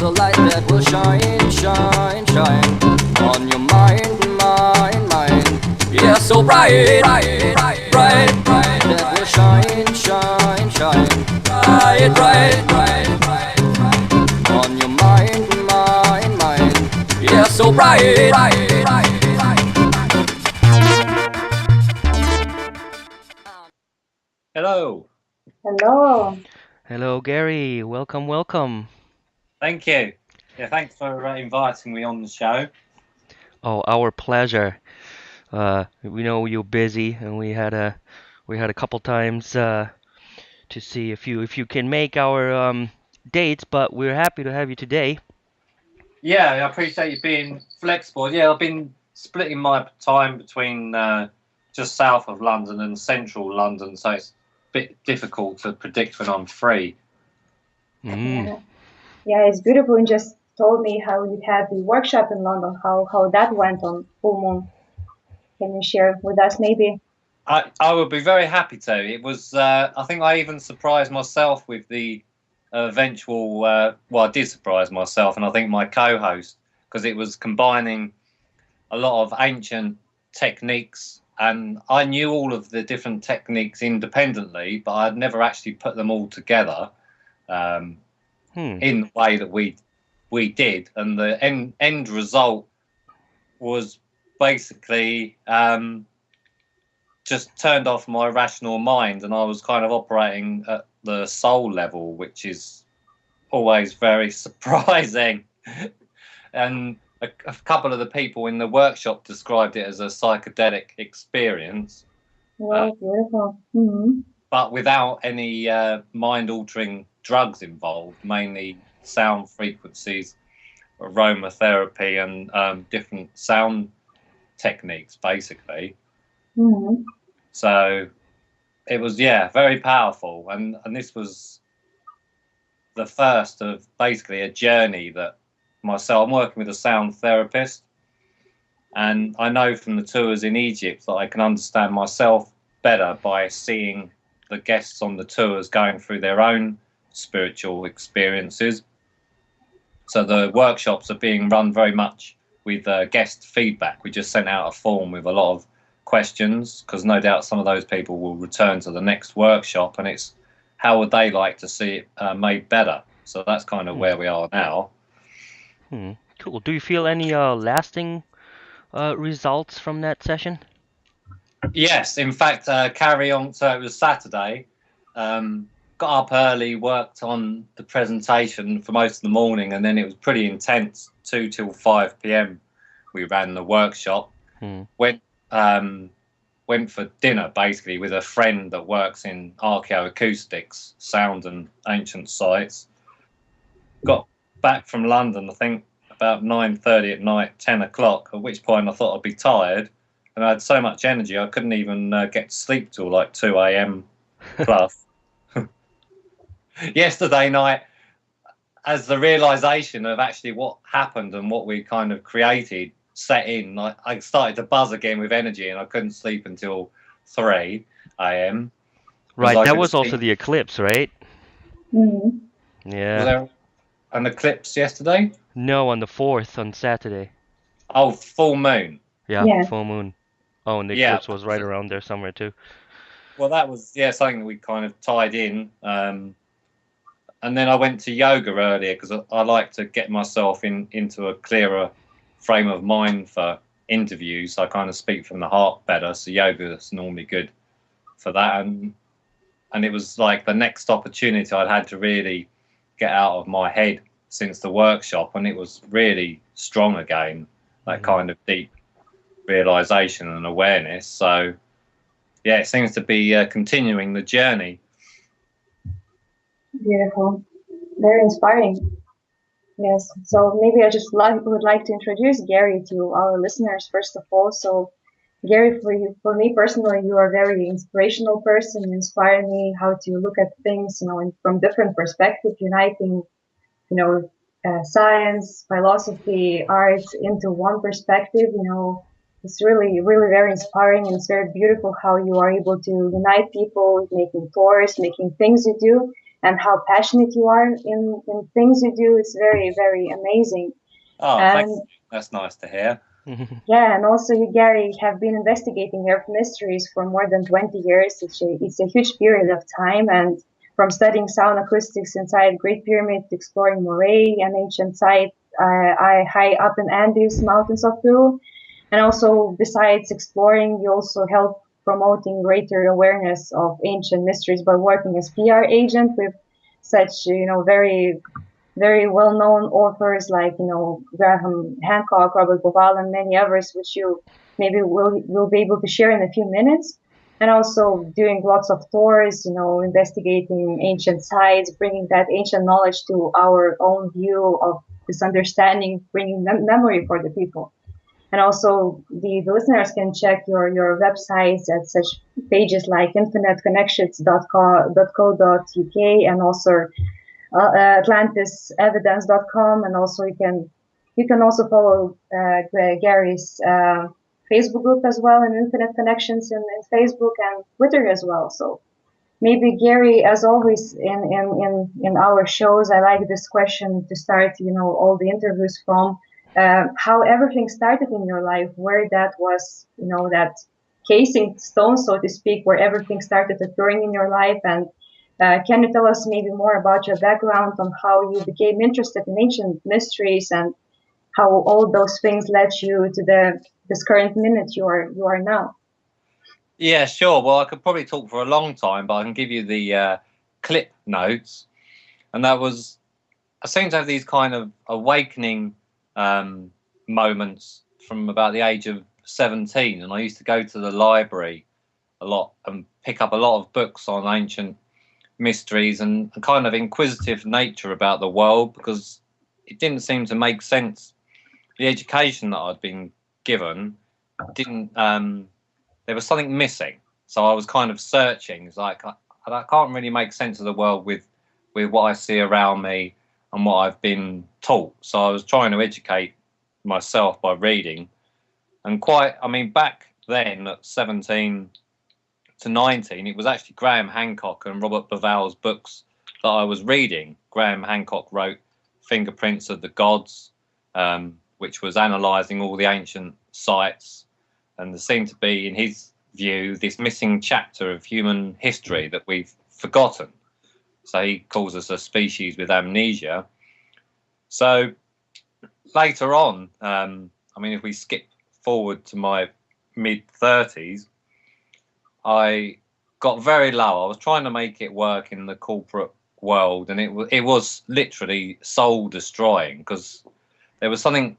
a light that will shine, shine, shine on your mind, mind, mind. Yeah, so bright, bright, bright, bright, bright, that will shine, shine, shine, bright, bright, bright, bright, bright on your mind, mind, mind. Yeah, so bright, bright, bright, bright. Hello. Hello. Hello, Gary. Welcome, welcome. Thank you. Yeah, thanks for inviting me on the show. Oh, our pleasure. We know you're busy, and we had a couple times to see if you can make our dates, but we're happy to have you today. Yeah, I appreciate you being flexible. Yeah, I've been splitting my time between just south of London and central London, so it's a bit difficult to predict when I'm free. Mm. Yeah, yeah, it's beautiful. You just told me how you had the workshop in London, how that went on full moon. Can you share with us maybe? I would be very happy to. It was, I think I even surprised myself with the eventual, well, I did surprise myself, and I think my co-host, because it was combining a lot of ancient techniques, and I knew all of the different techniques independently, but I'd never actually put them all together um, Hmm. in the way that we did, and the end result was basically just turned off my rational mind, and I was kind of operating at the soul level, which is always very surprising. And a couple of the people in the workshop described it as a psychedelic experience, uh, Wow, beautiful. Hmm. but without any mind-altering drugs involved, mainly sound frequencies, aromatherapy, and different sound techniques, basically. Hmm. So it was, yeah, very powerful, and this was the first of basically a journey that myself. I'm working with a sound therapist, and I know from the tours in Egypt that I can understand myself better by seeing the guests on the tours going through their own spiritual experiences. So the workshops are being run very much with guest feedback. We just sent out a form with a lot of questions, because no doubt some of those people will return to the next workshop, and it's how would they like to see it made better. So that's kind of Hmm. where we are now. Hmm. Cool. Do you feel any lasting results from that session? Yes, in fact, carry on. So it was Saturday. Got up early, worked on the presentation for most of the morning, and then it was pretty intense. 2 till 5 p.m. We ran the workshop. Hmm. Went went for dinner basically with a friend that works in archaeoacoustics, sound and ancient sites. Got back from London, I think about 9:30 at night, 10 o'clock. At which point I thought I'd be tired, and I had so much energy I couldn't even get to sleep till like 2 a.m. plus. Yesterday night, as the realization of actually what happened and what we kind of created set in, I started to buzz again with energy, and I couldn't sleep until 3 a.m. because Right. I That could was also see. the eclipse, right? Hmm. Was Yeah. there an eclipse yesterday? No, on the 4th on Saturday. Oh, full moon. Yeah, Yeah. full moon. Oh, and the Yeah. eclipse was right around there somewhere too. Well, that was, yeah, something that we kind of tied in. And then I went to yoga earlier because I like to get myself into a clearer frame of mind for interviews. I kind of speak from the heart better, so yoga is normally good for that. And it was like the next opportunity I'd had to really get out of my head since the workshop, and it was really strong again, that Hmm. kind of deep realization and awareness. So yeah, it seems to be continuing the journey. Beautiful. Very inspiring. Yes. So maybe I just would like to introduce Gary to our listeners first of all. So Gary, for me personally, you are a very inspirational person. You inspire me how to look at things, from different perspectives, uniting, science, philosophy, art into one perspective. It's really, really very inspiring, and it's very beautiful how you are able to unite people, making tours, making things you do. and how passionate you are in things you do. It's very, very amazing. Oh, thanks. And That's nice to hear. yeah, and also you, Gary, have been investigating Earth mysteries for more than 20 years. It's a huge period of time, and from studying sound acoustics inside Great Pyramid to exploring Moray, an ancient site high up in Andes mountains of Peru. And also, besides exploring, you also help promoting greater awareness of ancient mysteries by working as PR agent with such, very very well-known authors like Graham Hancock, Robert Boval, and many others, which you maybe will be able to share in a few minutes. And also doing lots of tours, investigating ancient sites, bringing that ancient knowledge to our own view of this understanding, bringing memory for the people. And also the listeners can check your websites at such pages like infiniteconnections.co.uk and also atlantisevidence.com, and also you can also follow Gary's Facebook group as well, and Infinite Connections in Facebook and Twitter as well. So maybe Gary, as always in our shows, I like this question to start all the interviews from how everything started in your life, where that was, that casing stone, so to speak, where everything started occurring in your life. And can you tell us maybe more about your background on how you became interested in ancient mysteries and how all those things led you to this current minute you are now? Yeah, sure. Well, I could probably talk for a long time, but I can give you the clip notes. And that was, I seem to have these kind of awakening moments from about the age of 17. And I used to go to the library a lot and pick up a lot of books on ancient mysteries and kind of inquisitive nature about the world, because it didn't seem to make sense. The education that I'd been given didn't, there was something missing. So I was kind of searching. It's like, I can't really make sense of the world with what I see around me and what I've been taught. So I was trying to educate myself by reading. And back then at 17 to 19, it was actually Graham Hancock and Robert Boval's books that I was reading. Graham Hancock wrote Fingerprints of the Gods, which was analysing all the ancient sites. And there seemed to be, in his view, this missing chapter of human history that we've forgotten. So he calls us a species with amnesia. So later on, if we skip forward to my mid-30s, I got very low. I was trying to make it work in the corporate world, and it was literally soul destroying, because there was something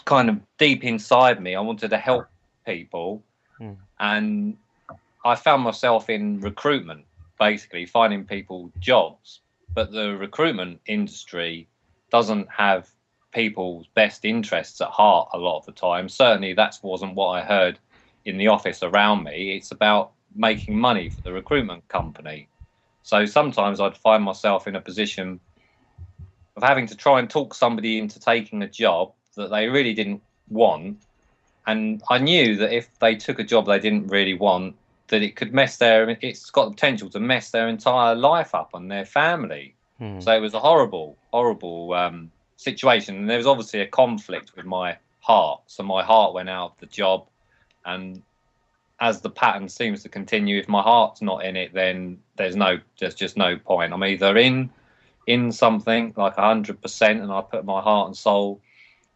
kind of deep inside me. I wanted to help people, and I found myself in recruitment, basically finding people jobs. But the recruitment industry doesn't have people's best interests at heart a lot of the time. Certainly that wasn't what I heard in the office around me. It's about making money for the recruitment company. So sometimes I'd find myself in a position of having to try and talk somebody into taking a job that they really didn't want. And I knew that if they took a job they didn't really want, that it's got the potential to mess their entire life up and their family. So it was a horrible situation. And there was obviously a conflict with my heart. So my heart went out of the job, and as the pattern seems to continue, if my heart's not in it, then there's just no point. I'm either in something like 100%, and I put my heart and soul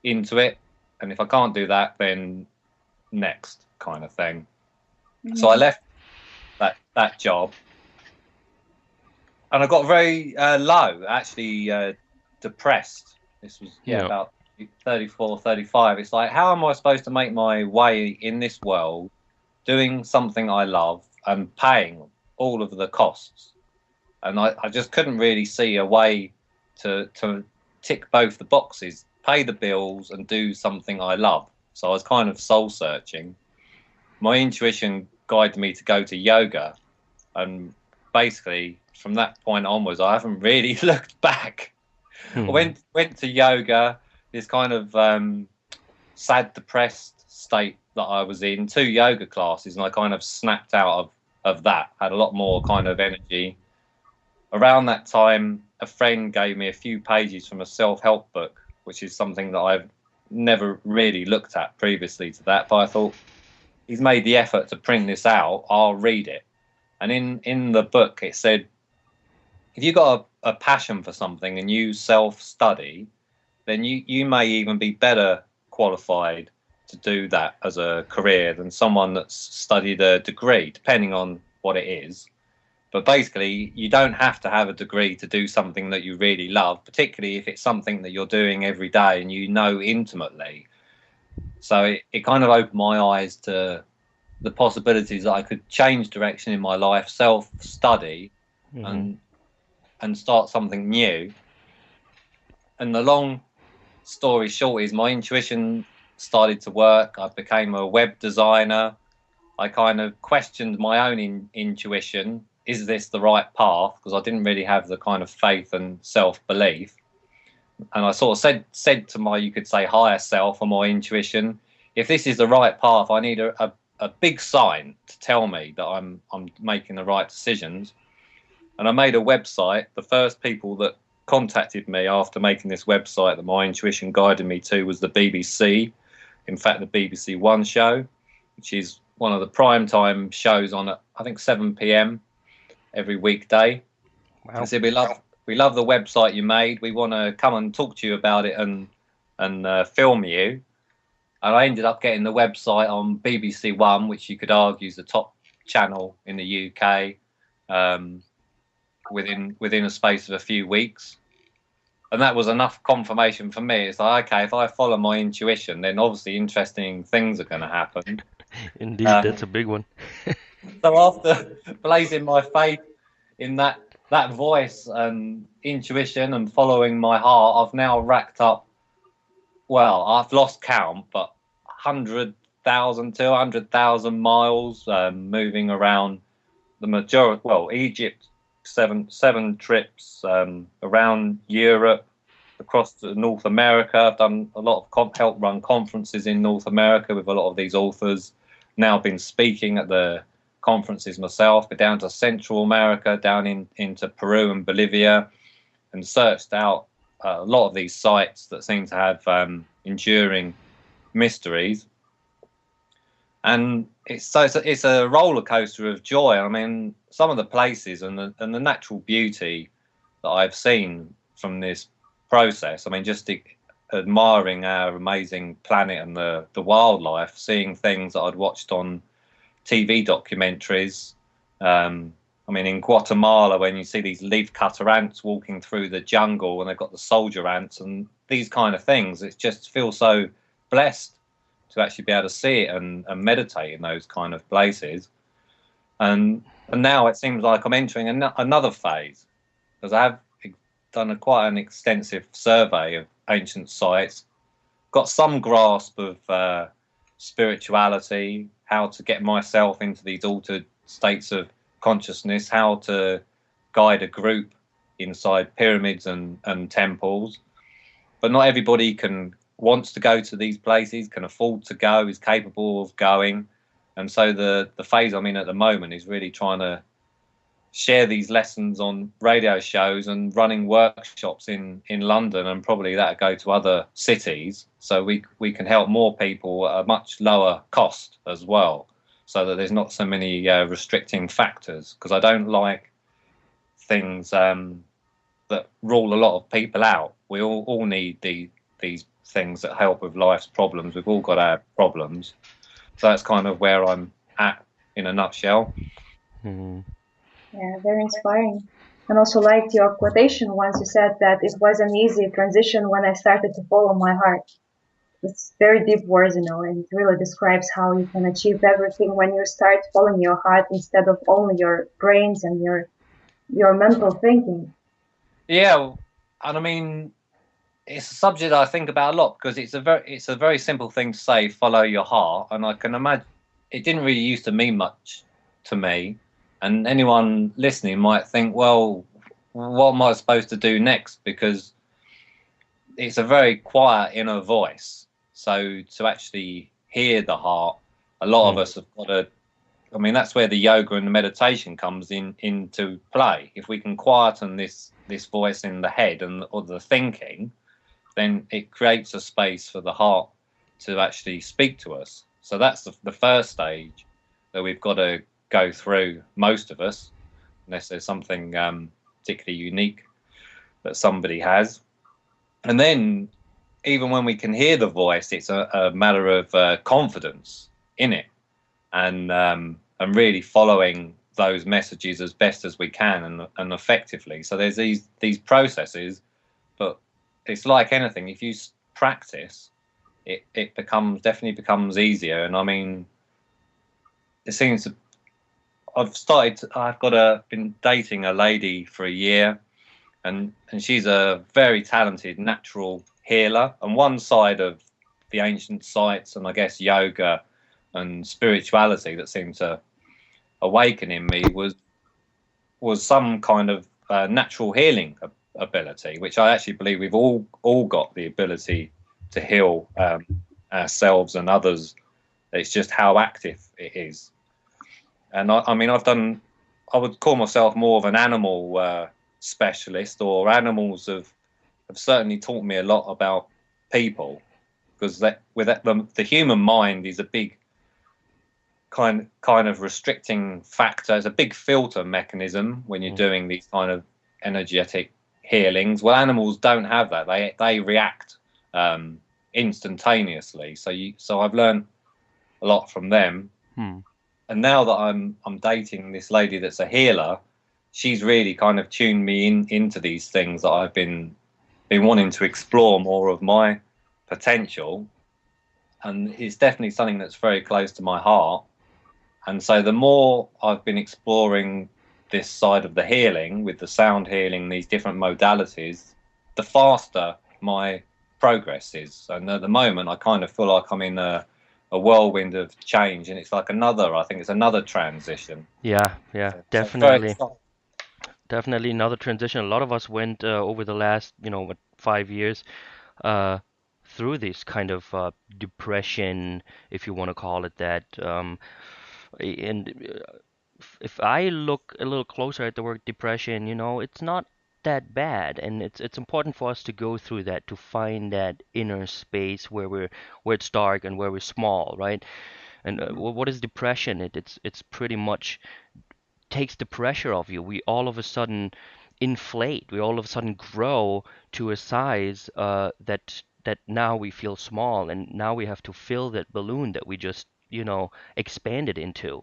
into it, and if I can't do that, then next kind of thing. So I left that job, and I got very low, actually depressed. This was about 34, 35. It's like, how am I supposed to make my way in this world doing something I love and paying all of the costs? And I just couldn't really see a way to tick both the boxes, pay the bills and do something I love. So I was kind of soul searching. My intuition guided me to go to yoga, and basically from that point onwards I haven't really looked back. I went to yoga, this kind of sad, depressed state that I was in, 2 yoga classes, and I kind of snapped out of that, had a lot more kind of energy. around that time, a friend gave me a few pages from a self-help book, which is something that I've never really looked at previously to that. But I thought, he's made the effort to print this out, I'll read it. And in the book, it said, if you've got a passion for something and you self-study, then you may even be better qualified to do that as a career than someone that's studied a degree, depending on what it is. But basically, you don't have to have a degree to do something that you really love, particularly if it's something that you're doing every day and you know intimately. So it kind of opened my eyes to the possibilities that I could change direction in my life, self-study, and start something new. And the long story short is my intuition started to work. I became a web designer. I kind of questioned my own intuition. Is this the right path? Because I didn't really have the kind of faith and self-belief. And I sort of said to my, you could say, higher self or my intuition, if this is the right path, I need a big sign to tell me that I'm making the right decisions. And I made a website. The first people that contacted me after making this website that my intuition guided me to was the BBC. In fact, the BBC One show, which is one of the prime time shows on at, I think, 7 p.m. every weekday. Wow. I said, we love the website you made. We want to come and talk to you about it and film you. And I ended up getting the website on BBC One, which you could argue is the top channel in the UK, within a space of a few weeks. And that was enough confirmation for me. It's like, okay, if I follow my intuition, then obviously interesting things are going to happen. Indeed, that's a big one. So after placing my faith in that voice and intuition and following my heart, I've now racked up, well, I've lost count, but 100,000, 200,000 miles, moving around the majority, well, Egypt, seven trips, around Europe, across to North America. I've done a lot of help run conferences in North America with a lot of these authors. Now been speaking at the conferences myself, but down to Central America, down into Peru and Bolivia, and searched out a lot of these sites that seem to have enduring mysteries. And it's a roller coaster of joy. I mean, some of the places and the natural beauty that I've seen from this process. I mean, just admiring our amazing planet and the wildlife, seeing things that I'd watched on TV documentaries. I mean, in Guatemala, when you see these leafcutter ants walking through the jungle and they've got the soldier ants and these kind of things, it just feels so blessed to actually be able to see it and meditate in those kind of places. And now it seems like I'm entering another phase, because I have done quite an extensive survey of ancient sites, got some grasp of spirituality, how to get myself into these altered states of consciousness, how to guide a group inside pyramids and temples. But not everybody wants to go to these places, can afford to go, is capable of going. And so the phase I'm in at the moment is really trying to share these lessons on radio shows and running workshops in London, and probably that'll go to other cities, so we can help more people at a much lower cost as well, so that there's not so many restricting factors, because I don't like things that rule a lot of people out. We all need these things that help with life's problems. We've all got our problems. So that's kind of where I'm at in a nutshell. Mm-hmm. Yeah, very inspiring. And also liked your quotation once you said that it was an easy transition when I started to follow my heart. It's very deep words, and it really describes how you can achieve everything when you start following your heart instead of only your brains and your mental thinking. Yeah, and I mean, it's a subject I think about a lot, because it's a very simple thing to say, follow your heart, and I can imagine it didn't really used to mean much to me, and anyone listening might think, well, what am I supposed to do next? Because it's a very quiet inner voice. So to actually hear the heart, a lot of us have got to I mean, that's where the yoga and the meditation comes into play. If we can quieten this voice in the head or the thinking, then it creates a space for the heart to actually speak to us. So that's the first stage that we've got to go through, most of us, unless there's something particularly unique that somebody has. And then even when we can hear the voice, it's a matter of confidence in it, and really following those messages as best as we can and effectively. So there's these processes, but it's like anything. If you practice, it definitely becomes easier. And I mean, it seems to, been dating a lady for a year, and she's a very talented natural healer. And one side of the ancient sites, and I guess yoga and spirituality, that seemed to awaken in me was some kind of natural healing ability, which I actually believe we've all got the ability to heal ourselves and others. It's just how active it is. And I mean, I would call myself more of an animal specialist, or animals have certainly taught me a lot about people, because the human mind is a big kind of restricting factor. It's a big filter mechanism when you're doing these kind of energetic healings. Well, animals don't have that. They react instantaneously. So I've learned a lot from them. And now that I'm dating this lady that's a healer, she's really kind of tuned me into these things that I've been wanting to explore more of my potential, and it's definitely something that's very close to my heart. And so the more I've been exploring this side of the healing, with the sound healing, these different modalities, the faster my progress is. And at the moment, I kind of feel like I'm in a whirlwind of change, and it's like I think it's another transition. Yeah, So definitely. Definitely another transition. A lot of us went over the last, 5 years, uh, through this kind of depression, if you want to call it that. And if I look a little closer at the word depression, it's not that bad, and it's important for us to go through that to find that inner space where it's dark and where we're small, right? And what is depression? It's pretty much takes the pressure off you. We all of a sudden inflate. We all of a sudden grow to a size that now we feel small, and now we have to fill that balloon that we just expanded into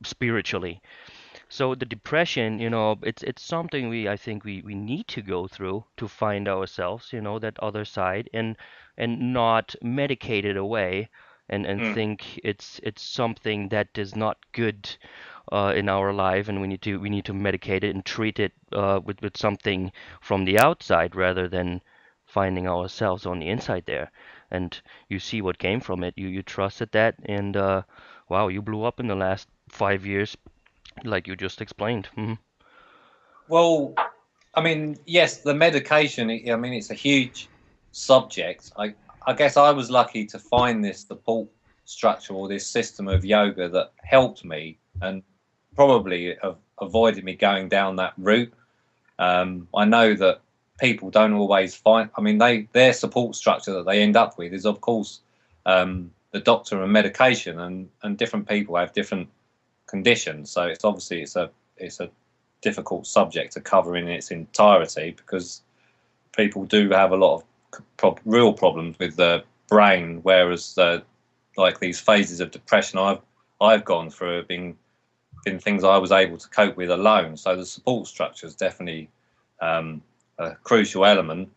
spiritually. So the depression, it's something I think we need to go through to find ourselves, that other side, and not medicate it away, and think it's something that is not good in our life, and we need to medicate it and treat it with something from the outside, rather than finding ourselves on the inside there. And you see what came from it. You trusted that, and wow, you blew up in the last 5 years, like you just explained. Well, I mean, yes, the medication, I mean, it's a huge subject. I guess I was lucky to find this support structure, or this system of yoga, that helped me and probably avoided me going down that route. I know that people don't always find, I mean, their support structure that they end up with is, of course, the doctor and medication, and different people have different conditions. So it's obviously it's a difficult subject to cover in its entirety, because people do have a lot of real problems with the brain, whereas like these phases of depression I've gone through have been things I was able to cope with alone. So the support structure is definitely a crucial element.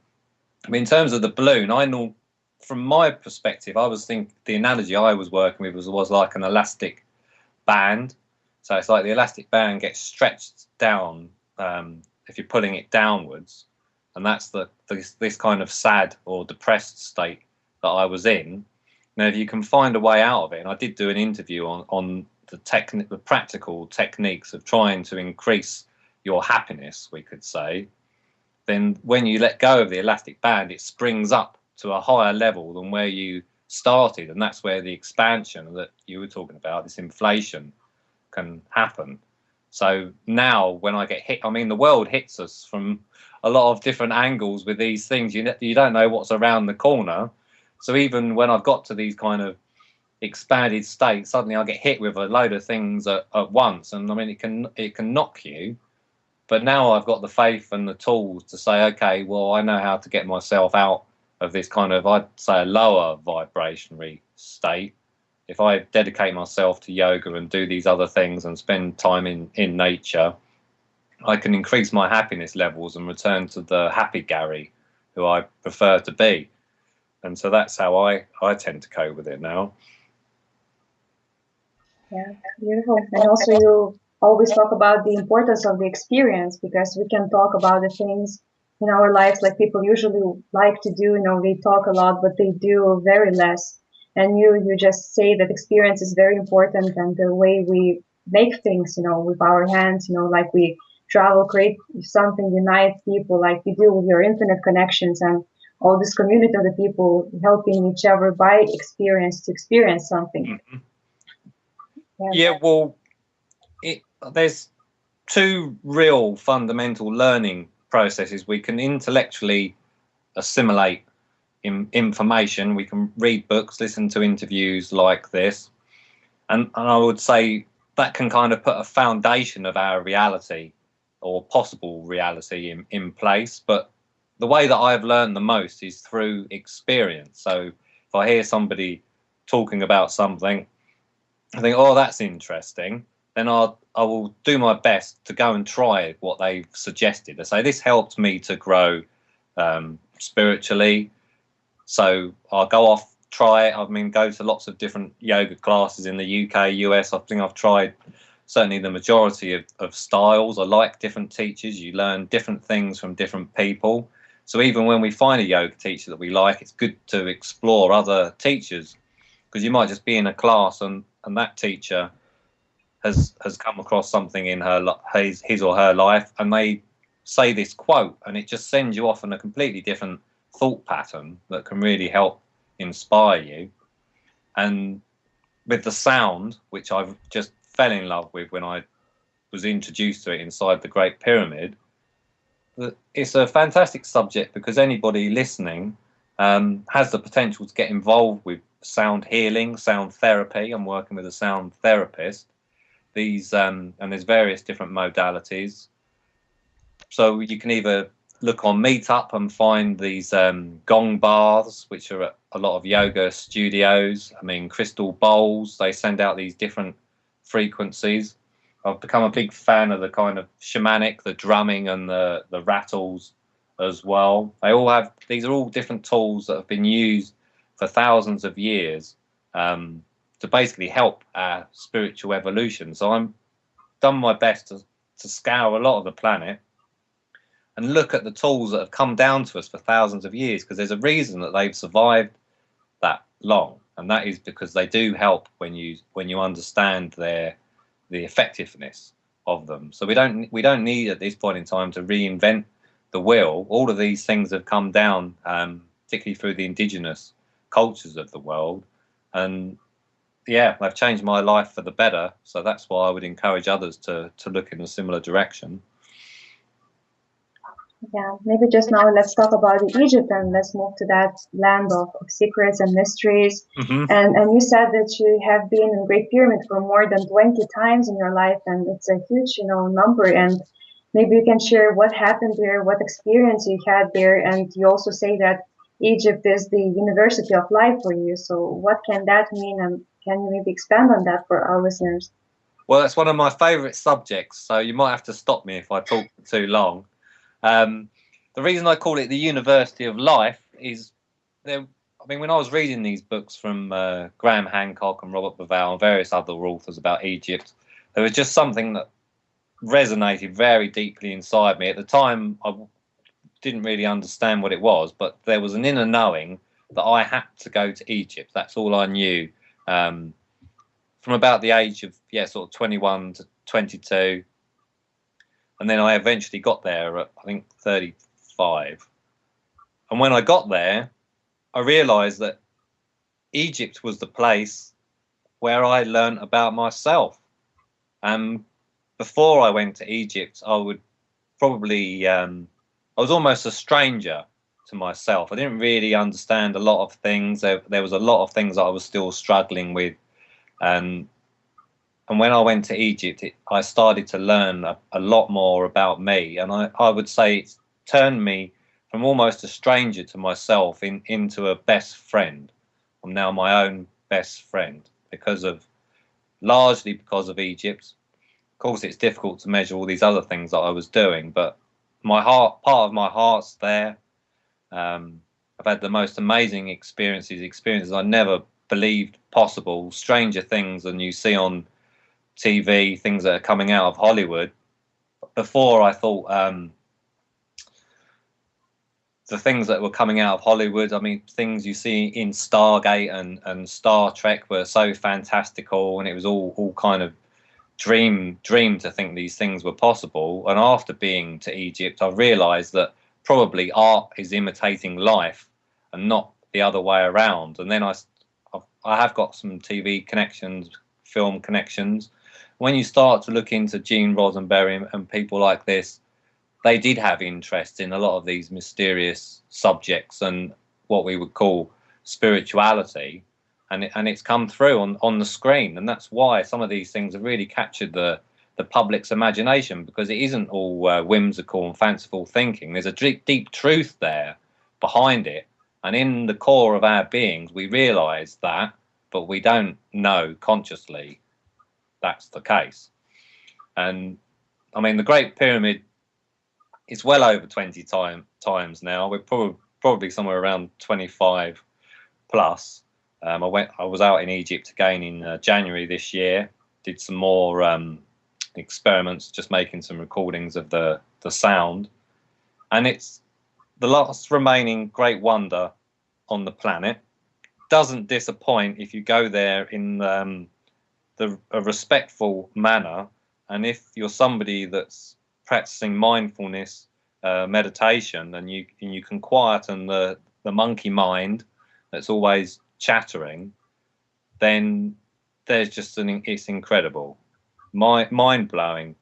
I mean, in terms of the balloon, I know from my perspective, I was thinking the analogy I was working with was like an elastic band. So it's like the elastic band gets stretched down if you're pulling it downwards, and that's this kind of sad or depressed state that I was in. Now, if you can find a way out of it, and I did do an interview on the practical techniques of trying to increase your happiness, we could say, then when you let go of the elastic band, it springs up to a higher level than where you started, and that's where the expansion that you were talking about, this inflation, can happen. So now when I get hit, I mean, the world hits us from a lot of different angles with these things. You don't know what's around the corner. So even when I've got to these kind of expanded states, suddenly I get hit with a load of things at once, and I mean, it can knock you. But now I've got the faith and the tools to say, okay, well, I know how to get myself out of this kind of, I'd say, a lower vibrationary state. If I dedicate myself to yoga and do these other things and spend time in nature, I can increase my happiness levels and return to the happy Gary who I prefer to be. And so that's how I tend to cope with it now. Yeah, beautiful. And also, you always talk about the importance of the experience, because we can talk about the things in our lives like people usually like to do. You know, they talk a lot, but they do very less. And you just say that experience is very important, and the way we make things, you know, with our hands, you know, like we travel, create something, unite people, like you do with your infinite connections and all this community of the people helping each other by experience to experience something. Mm-hmm. Yeah. Yeah, well, there's two real fundamental learning processes. We can intellectually assimilate information. We can read books, listen to interviews like this, and I would say that can kind of put a foundation of our reality or possible reality in place. But the way that I've learned the most is through experience. So if I hear somebody talking about something, I think, oh, that's interesting. Then I will do my best to go and try what they've suggested. I say this helped me to grow spiritually. So I'll go off, try it. I mean, go to lots of different yoga classes in the UK, US. I think I've tried certainly the majority of styles. I like different teachers. You learn different things from different people. So even when we find a yoga teacher that we like, it's good to explore other teachers, because you might just be in a class and that teacher has come across something in his or her life, and they say this quote, and it just sends you off in a completely different thought pattern that can really help inspire you. And with the sound, which I've just fell in love with when I was introduced to it inside the Great Pyramid, it's a fantastic subject because anybody listening has the potential to get involved with sound healing, sound therapy. I'm working with a sound therapist. And there's various different modalities. So you can either look on Meetup and find these gong baths, which are at a lot of yoga studios. I mean, crystal bowls, they send out these different frequencies. I've become a big fan of the kind of shamanic, the drumming and the rattles as well. These are all different tools that have been used for thousands of years to basically help our spiritual evolution. So I'm done my best to scour a lot of the planet and look at the tools that have come down to us for thousands of years, because there's a reason that they've survived that long, and that is because they do help when you understand the effectiveness of them. So we don't need at this point in time to reinvent the wheel. All of these things have come down, particularly through the indigenous cultures of the world, and yeah, they've changed my life for the better. So that's why I would encourage others to look in a similar direction. Yeah, maybe just now let's talk about Egypt and let's move to that land of secrets and mysteries. Mm-hmm. And you said that you have been in Great Pyramid for more than 20 times in your life, and it's a huge, you know, number. And maybe you can share what happened there, what experience you had there, and you also say that Egypt is the university of life for you. So what can that mean, and can you maybe expand on that for our listeners? Well, that's one of my favourite subjects, so you might have to stop me if I talk for too long. The reason I call it the University of Life is, when I was reading these books from Graham Hancock and Robert Bauval and various other authors about Egypt, there was just something that resonated very deeply inside me. At the time, I didn't really understand what it was, but there was an inner knowing that I had to go to Egypt. That's all I knew. From about the age of, sort of 21 to 22. And then I eventually got there at, I think, 35. And when I got there, I realised that Egypt was the place where I learned about myself. And before I went to Egypt, I would probably, I was almost a stranger to myself. I didn't really understand a lot of things. There was a lot of things that I was still struggling with. And when I went to Egypt, I started to learn a lot more about me. And I would say it's turned me from almost a stranger to myself into a best friend. I'm now my own best friend largely because of Egypt. Of course, it's difficult to measure all these other things that I was doing, but part of my heart's there. I've had the most amazing experiences I never believed possible, stranger things than you see on TV, things that are coming out of Hollywood. Before, I thought the things that were coming out of Hollywood, I mean, things you see in Stargate and Star Trek were so fantastical, and it was all kind of dream to think these things were possible. And after being to Egypt, I realized that probably art is imitating life and not the other way around. And then I have got some TV connections, film connections. When you start to look into Gene Roddenberry and people like this, they did have interest in a lot of these mysterious subjects and what we would call spirituality, and it's come through on the screen. And that's why some of these things have really captured the public's imagination, because it isn't all whimsical and fanciful thinking. There's a deep truth there behind it, and in the core of our beings we realize that, but we don't know consciously that's the case. And I mean, the Great Pyramid, it's well over 20 times now. We're probably somewhere around 25 plus. I was out in Egypt again in January this year. Did some more experiments, just making some recordings of the sound, and it's the last remaining great wonder on the planet. Doesn't disappoint if you go there in a respectful manner, and if you're somebody that's practicing mindfulness meditation, and you can quieten the monkey mind that's always chattering, then there's just it's incredible, mind blowing.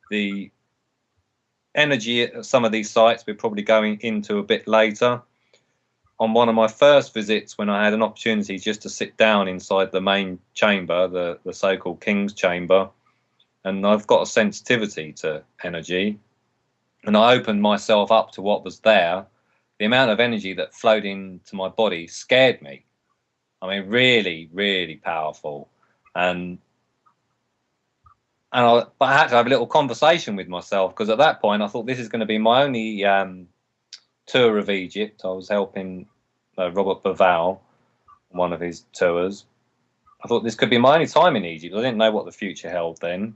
The energy at some of these sites we're probably going into a bit later. On one of my first visits, when I had an opportunity just to sit down inside the main chamber, the so-called King's Chamber, and I've got a sensitivity to energy, and I opened myself up to what was there, the amount of energy that flowed into my body scared me. I mean, really, really powerful. But I had to have a little conversation with myself, because at that point I thought this is going to be my only tour of Egypt. I was helping Robert Baval on one of his tours. I thought this could be my only time in Egypt. I didn't know what the future held then.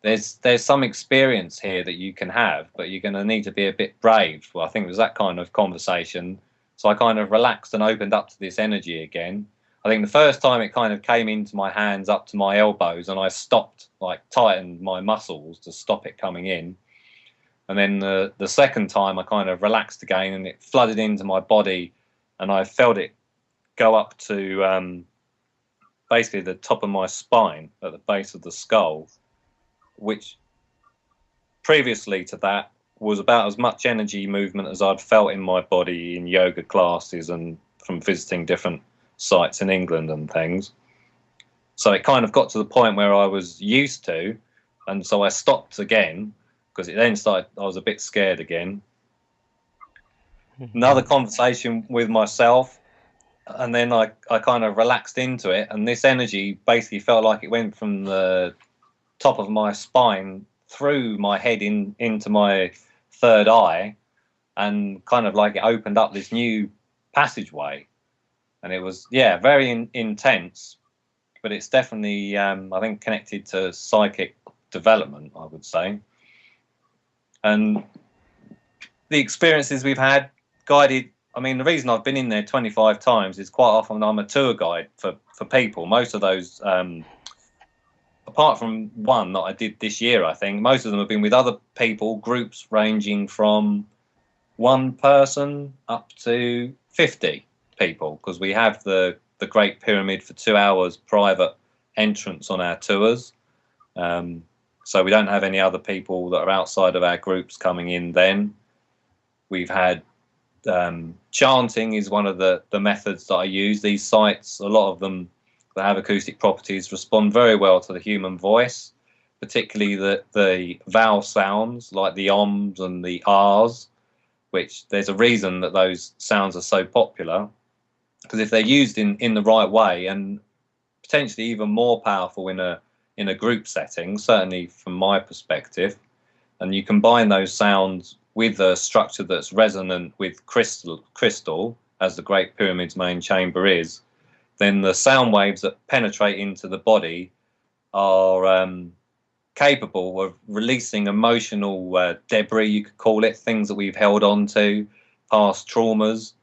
There's some experience here that you can have, but you're going to need to be a bit brave. Well, I think it was that kind of conversation. So I kind of relaxed and opened up to this energy again. I think the first time it kind of came into my hands up to my elbows, and I stopped, like tightened my muscles to stop it coming in. And then the second time I kind of relaxed again, and it flooded into my body, and I felt it go up to basically the top of my spine at the base of the skull, which previously to that was about as much energy movement as I'd felt in my body in yoga classes and from visiting different sites in England and things. So it kind of got to the point where I was used to, and so I stopped again, because it then started, I was a bit scared again. Another conversation with myself, and then I kind of relaxed into it, and this energy basically felt like it went from the top of my spine through my head into my third eye, and kind of like it opened up this new passageway. And it was, yeah, very intense, but it's definitely, I think, connected to psychic development, I would say. And the experiences we've had guided, I mean, the reason I've been in there 25 times is quite often I'm a tour guide for people. Most of those, apart from one that I did this year, I think, most of them have been with other people, groups ranging from one person up to 50 people, because we have the the Great Pyramid for 2 hours private entrance on our tours. So we don't have any other people that are outside of our groups coming in then. We've had chanting is one of the methods that I use. These sites, a lot of them that have acoustic properties, respond very well to the human voice, particularly the vowel sounds like the oms and the ahs, which there's a reason that those sounds are so popular, because if they're used in the right way, and potentially even more powerful in a group setting, certainly from my perspective, and you combine those sounds with a structure that's resonant with crystal, as the Great Pyramid's main chamber is, then the sound waves that penetrate into the body are capable of releasing emotional debris, you could call it, things that we've held on to, past traumas,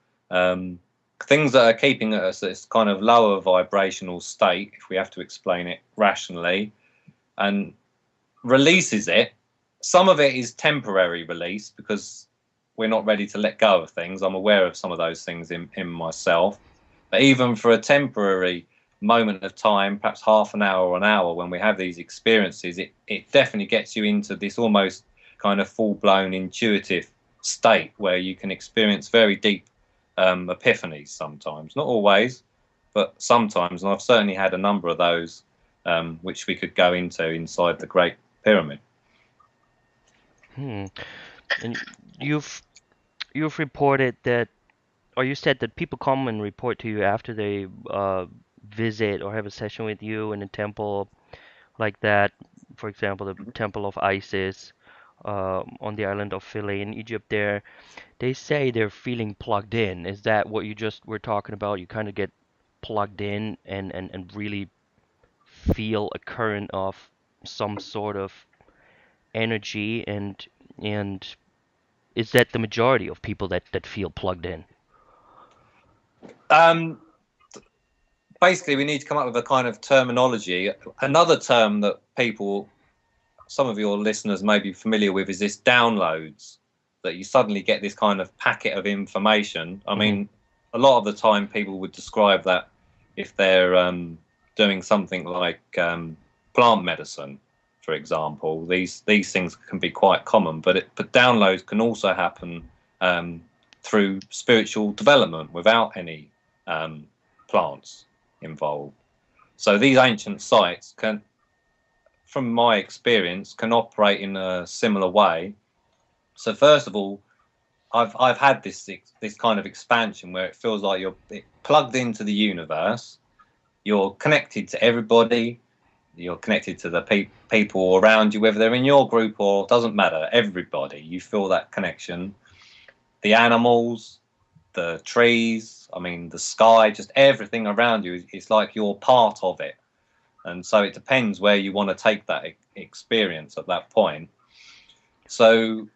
things that are keeping us at this kind of lower vibrational state, if we have to explain it rationally, and releases it. Some of it is temporary release because we're not ready to let go of things. I'm aware of some of those things in myself. But even for a temporary moment of time, perhaps half an hour or an hour, when we have these experiences, it definitely gets you into this almost kind of full-blown intuitive state where you can experience very deep epiphanies sometimes. Not always, but sometimes. And I've certainly had a number of those, which we could go into inside the Great Pyramid. And you've reported that, or you said that people come and report to you after they visit or have a session with you in a temple like that. For example, the Temple of Isis on the island of Philae in Egypt there. They say they're feeling plugged in. Is that what you just were talking about? You kind of get plugged in and really feel a current of some sort of energy, and is that the majority of people that feel plugged in? Basically, we need to come up with a kind of terminology. Another term that people, some of your listeners may be familiar with, is this downloads, that you suddenly get this kind of packet of information. I mean, a lot of the time people would describe that if they're doing something like plant medicine, for example. These things can be quite common, but downloads can also happen through spiritual development without any plants involved. So these ancient sites can, from my experience, can operate in a similar way. So first of all, I've had this kind of expansion where it feels like you're plugged into the universe. You're connected to everybody. You're connected to the people around you, whether they're in your group or doesn't matter. Everybody, you feel that connection. The animals, the trees, I mean, the sky, just everything around you. It's like you're part of it. And so it depends where you want to take that experience at that point. So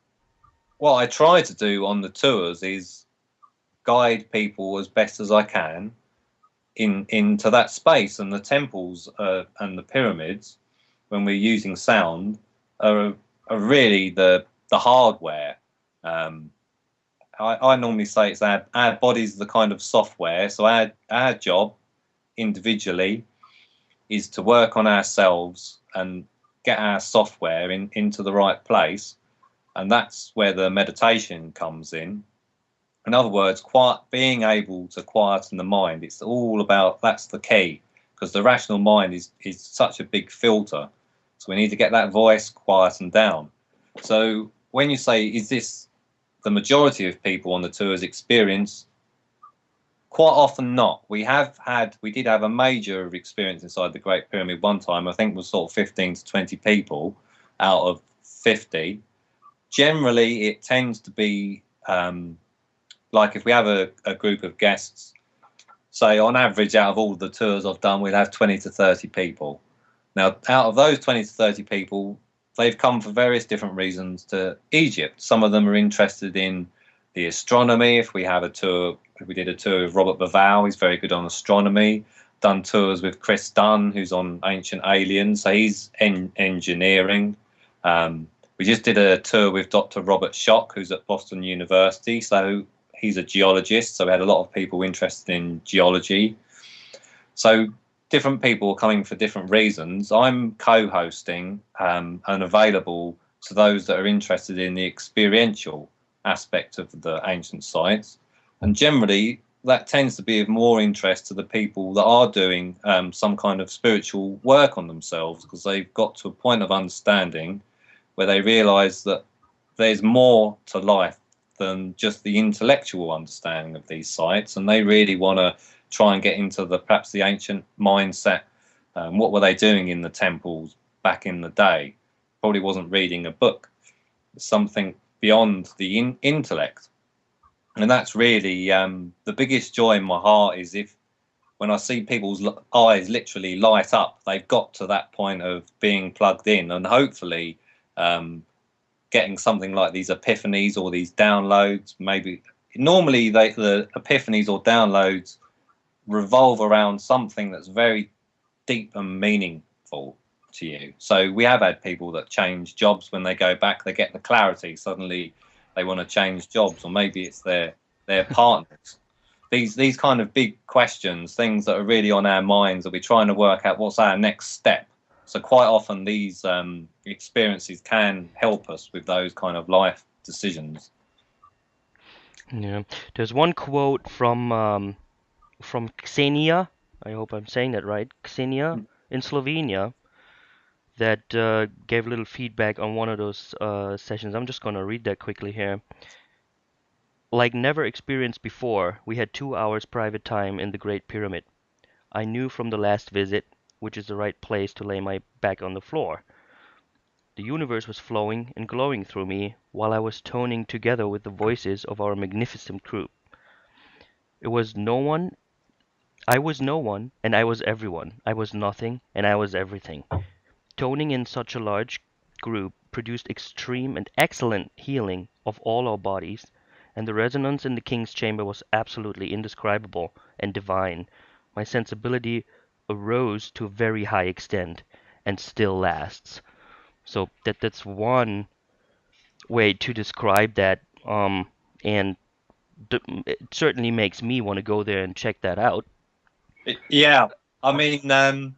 what I try to do on the tours is guide people as best as I can into that space. And the temples and the pyramids, when we're using sound, are really the hardware. I normally say it's our body's the kind of software. So our job individually is to work on ourselves and get our software into the right place. And that's where the meditation comes in. In other words, being able to quieten the mind. It's all about, that's the key, because the rational mind is such a big filter. So we need to get that voice quietened down. So when you say, is this the majority of people on the tours experience? Quite often not. We did have a major experience inside the Great Pyramid one time. I think it was sort of 15 to 20 people out of 50. Generally, it tends to be like if we have a group of guests, say on average out of all the tours I've done, we'll have 20 to 30 people. Now, out of those 20 to 30 people, they've come for various different reasons to Egypt. Some of them are interested in the astronomy. If we did a tour with Robert Bavau, he's very good on astronomy. Done tours with Chris Dunn, who's on ancient aliens, so he's engineering. We just did a tour with Dr. Robert Schoch, who's at Boston University, so he's a geologist, so we had a lot of people interested in geology. So different people are coming for different reasons. I'm co-hosting and available to those that are interested in the experiential aspect of the ancient sites. And generally, that tends to be of more interest to the people that are doing some kind of spiritual work on themselves, because they've got to a point of understanding where they realise that there's more to life than just the intellectual understanding of these sites, and they really want to try and get into perhaps the ancient mindset. What were they doing in the temples back in the day? Probably wasn't reading a book. Something beyond the intellect. And that's really the biggest joy in my heart, is when I see people's eyes literally light up, they've got to that point of being plugged in, and hopefully getting something like these epiphanies or these downloads. Maybe normally the epiphanies or downloads revolve around something that's very deep and meaningful to you. So we have had people that change jobs when they go back. They get the clarity, suddenly they want to change jobs, or maybe it's their partners. These kind of big questions, things that are really on our minds, that we're trying to work out what's our next step. So quite often these experiences can help us with those kind of life decisions. Yeah. There's one quote from Xenia. I hope I'm saying that right. Xenia in Slovenia, that gave a little feedback on one of those sessions. I'm just gonna read that quickly here. Like never experienced before, we had 2 hours private time in the Great Pyramid. I knew from the last visit which is the right place to lay my back on the floor. The universe was flowing and glowing through me while I was toning together with the voices of our magnificent group. It was no one, I was no one, and I was everyone. I was nothing, and I was everything. Toning in such a large group produced extreme and excellent healing of all our bodies, and the resonance in the king's chamber was absolutely indescribable and divine. My sensibility arose to a very high extent, and still lasts. So that's one way to describe that, and it certainly makes me want to go there and check that out. Yeah, I mean,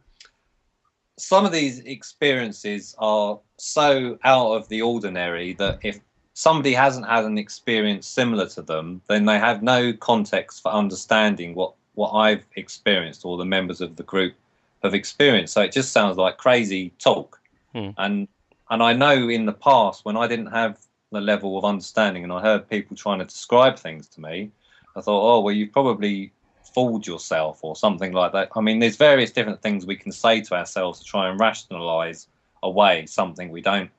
some of these experiences are so out of the ordinary that if somebody hasn't had an experience similar to them, then they have no context for understanding what I've experienced or the members of the group have experienced. So it just sounds like crazy talk. And I know in the past, when I didn't have the level of understanding and I heard people trying to describe things to me, I thought, oh, well, you've probably fooled yourself or something like that. I mean, there's various different things we can say to ourselves to try and rationalize away something we don't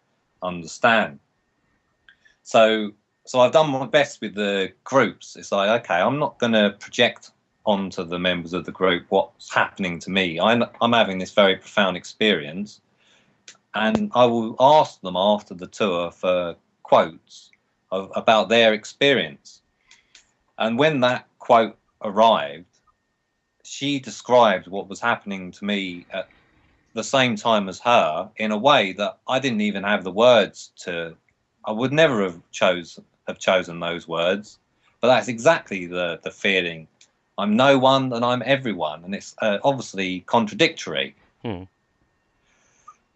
understand. So I've done my best with the groups. It's like, okay, I'm not going to project onto the members of the group what's happening to me. I'm having this very profound experience, and I will ask them after the tour for quotes about their experience. And when that quote arrived, she described what was happening to me at the same time as her in a way that I didn't even have the words to. I would never have chosen those words, but that's exactly the feeling. I'm no one and I'm everyone, and it's obviously contradictory.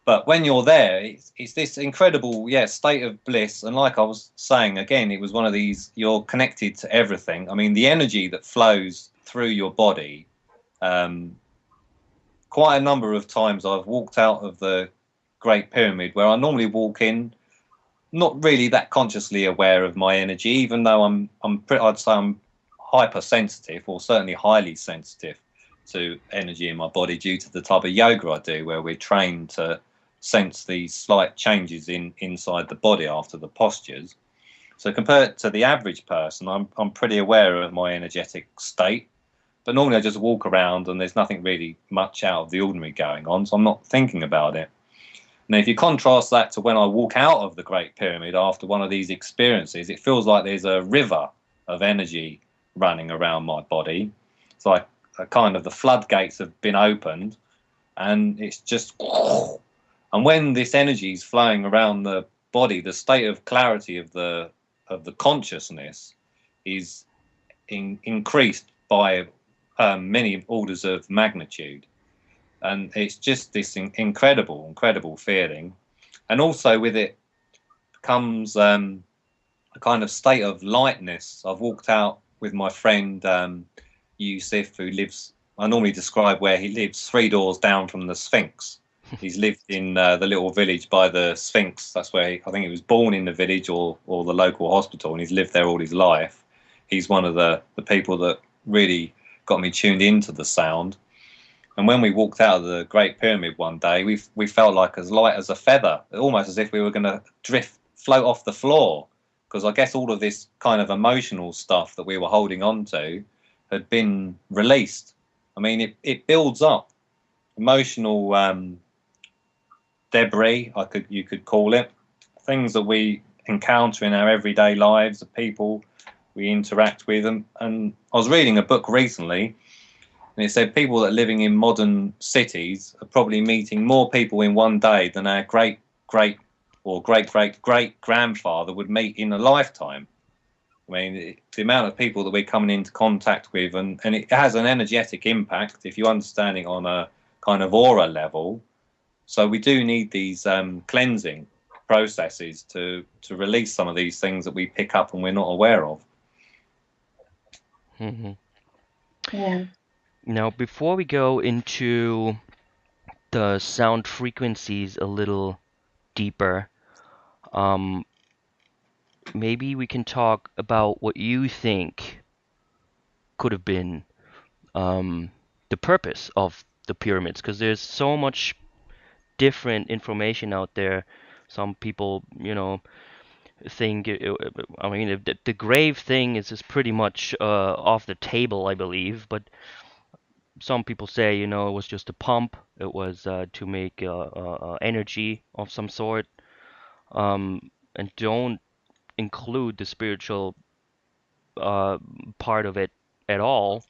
But when you're there, it's this incredible, state of bliss. And like I was saying, again, it was one of these, you're connected to everything. I mean, the energy that flows through your body, quite a number of times I've walked out of the Great Pyramid where I normally walk in, not really that consciously aware of my energy, even though I'd say I'm hypersensitive, or certainly highly sensitive to energy in my body due to the type of yoga I do, where we're trained to sense these slight changes inside the body after the postures. So compared to the average person, I'm pretty aware of my energetic state, but normally I just walk around and there's nothing really much out of the ordinary going on, so I'm not thinking about it. Now, if you contrast that to when I walk out of the Great Pyramid after one of these experiences, it feels like there's a river of energy running around my body. It's like kind of the floodgates have been opened, and it's just, and when this energy is flowing around the body, the state of clarity of the consciousness is increased by many orders of magnitude, and it's just this incredible feeling. And also with it comes a kind of state of lightness. I've walked out with my friend Yusuf, who lives, I normally describe where he lives, 3 doors down from the Sphinx. He's lived in the little village by the Sphinx. That's where I think he was born, in the village or the local hospital, and he's lived there all his life. He's one of the people that really got me tuned into the sound. And when we walked out of the Great Pyramid one day, we felt like as light as a feather, almost as if we were going to float off the floor, because I guess all of this kind of emotional stuff that we were holding on to had been released. I mean, it builds up emotional debris, you could call it, things that we encounter in our everyday lives, the people we interact with. And I was reading a book recently, and it said people that are living in modern cities are probably meeting more people in one day than our great grandfather would meet in a lifetime. I mean, the amount of people that we're coming into contact with, and it has an energetic impact if you understand it on a kind of aura level. So we do need these cleansing processes to release some of these things that we pick up and we're not aware of. Mm-hmm. Yeah. Now, before we go into the sound frequencies a little deeper, maybe we can talk about what you think could have been the purpose of the pyramids, because there's so much different information out there. Some people, think I mean, the grave thing is just pretty much off the table, I believe. But some people say, it was just a pump. It was to make energy of some sort, and don't include the spiritual part of it at all.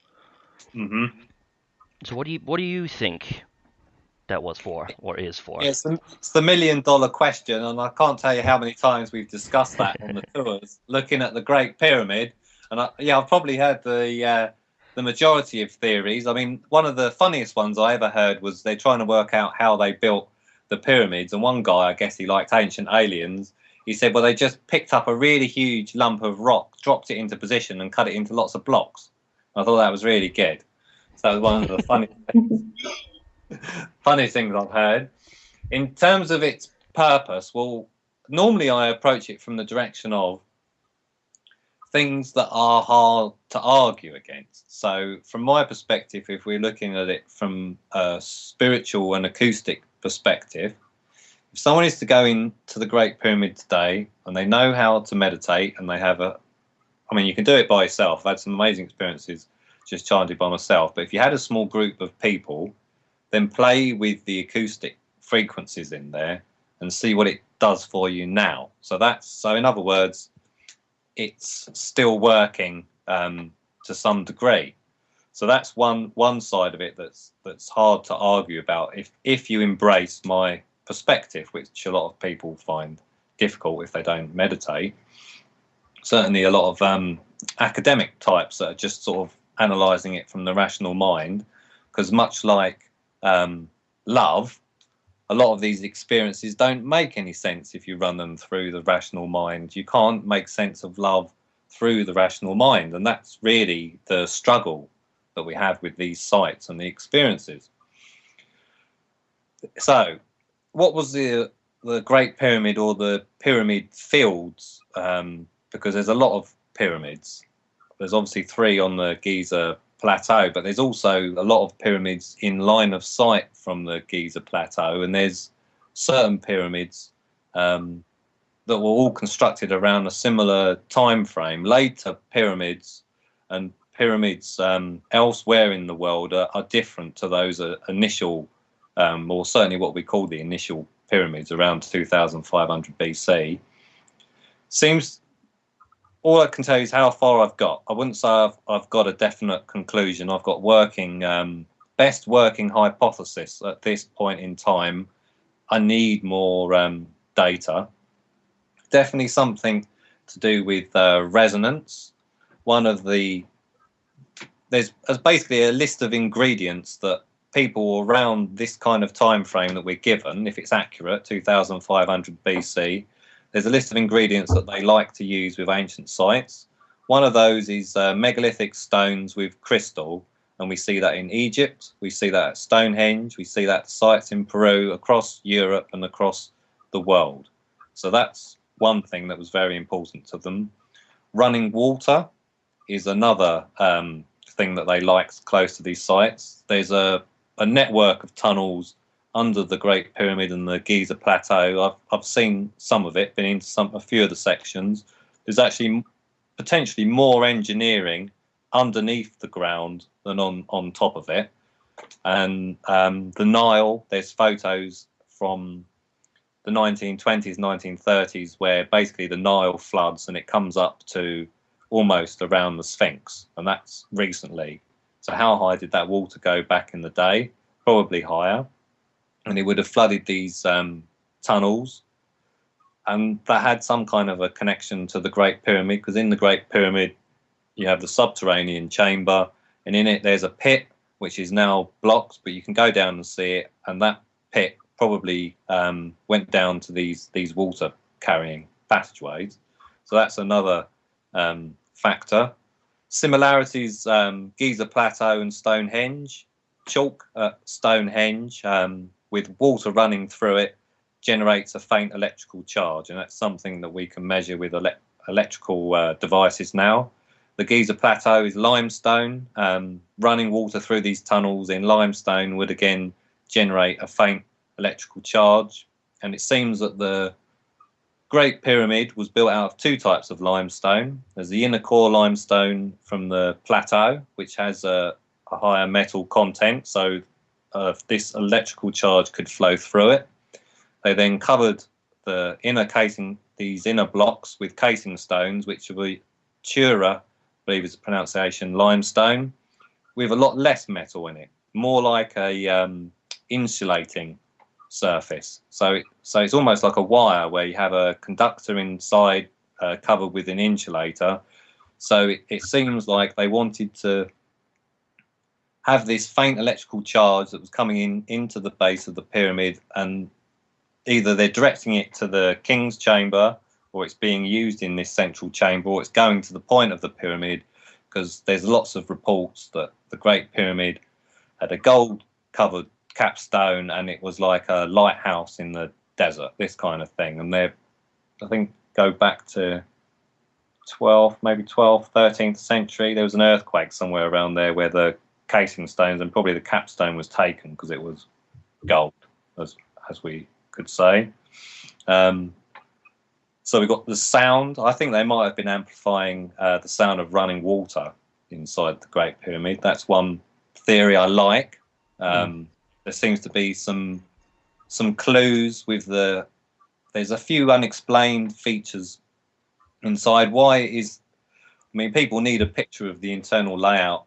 Mm-hmm. So what do you think that was for or is for? It's the $1 million question, and I can't tell you how many times we've discussed that on the tours, looking at the Great Pyramid. And I've probably heard the majority of theories. I mean, one of the funniest ones I ever heard was they're trying to work out how they built the pyramids. And one guy, I guess he liked ancient aliens, he said, well, they just picked up a really huge lump of rock, dropped it into position, and cut it into lots of blocks. I thought that was really good. So that was one of the funny things I've heard. In terms of its purpose, well, normally I approach it from the direction of things that are hard to argue against. So from my perspective, if we're looking at it from a spiritual and acoustic perspective, if someone is to go into the Great Pyramid today and they know how to meditate, and they have you can do it by yourself. I've had some amazing experiences just chanting by myself. But if you had a small group of people, then play with the acoustic frequencies in there and see what it does for you now. So in other words, it's still working to some degree. So that's one side of it that's hard to argue about if you embrace my perspective, which a lot of people find difficult if they don't meditate. Certainly a lot of academic types that are just sort of analysing it from the rational mind, because much like love, a lot of these experiences don't make any sense if you run them through the rational mind. You can't make sense of love through the rational mind, and that's really the struggle that we have with these sites and the experiences. So what was the Great Pyramid or the pyramid fields? Because there's a lot of pyramids. There's obviously 3 on the Giza Plateau, but there's also a lot of pyramids in line of sight from the Giza Plateau, and there's certain pyramids that were all constructed around a similar time frame. Later pyramids and pyramids elsewhere in the world are different to those initial, or certainly what we call the initial pyramids around 2500 BC. All I can tell you is how far I've got. I wouldn't say I've got a definite conclusion. I've got best working hypothesis at this point in time. I need more data. Definitely something to do with resonance. One of the there's basically a list of ingredients that people around this kind of time frame that we're given, if it's accurate, 2500 BC, there's a list of ingredients that they like to use with ancient sites. One of those is megalithic stones with crystal, and we see that in Egypt, we see that at Stonehenge, we see that at sites in Peru, across Europe and across the world. So that's one thing that was very important to them. Running water is another thing that they like close to these sites. There's a network of tunnels under the Great Pyramid and the Giza Plateau. I've seen some of it, been into a few of the sections. There's actually potentially more engineering underneath the ground than on top of it. And the Nile, there's photos from the 1920s, 1930s, where basically the Nile floods and it comes up to almost around the Sphinx, and that's recently. So how high did that water go back in the day? Probably higher, and it would have flooded these tunnels, and that had some kind of a connection to the Great Pyramid, because in the Great Pyramid you have the subterranean chamber, and in it there's a pit which is now blocked, but you can go down and see it, and that pit probably went down to these water carrying passageways. So that's another factor. Similarities, Giza Plateau and Stonehenge. Chalk at Stonehenge with water running through it generates a faint electrical charge, and that's something that we can measure with electrical devices now. The Giza Plateau is limestone. Running water through these tunnels in limestone would again generate a faint electrical charge, and it seems that the Great Pyramid was built out of two types of limestone. There's the inner core limestone from the plateau, which has a higher metal content, so this electrical charge could flow through it. They then covered the inner casing, these inner blocks, with casing stones, which were Tura, I believe is the pronunciation, limestone, with a lot less metal in it, more like a insulating surface. So it's almost like a wire where you have a conductor inside covered with an insulator. So it seems like they wanted to have this faint electrical charge that was coming into the base of the pyramid, and either they're directing it to the king's chamber, or it's being used in this central chamber, or it's going to the point of the pyramid, because there's lots of reports that the Great Pyramid had a gold covered capstone and it was like a lighthouse in the desert, this kind of thing. And they, I think, go back to 13th century. There was an earthquake somewhere around there where the casing stones and probably the capstone was taken because it was gold, as we could say. So we've got the sound. I think they might have been amplifying the sound of running water inside the Great Pyramid. That's one theory I like. There seems to be some clues with there's a few unexplained features inside. People need a picture of the internal layout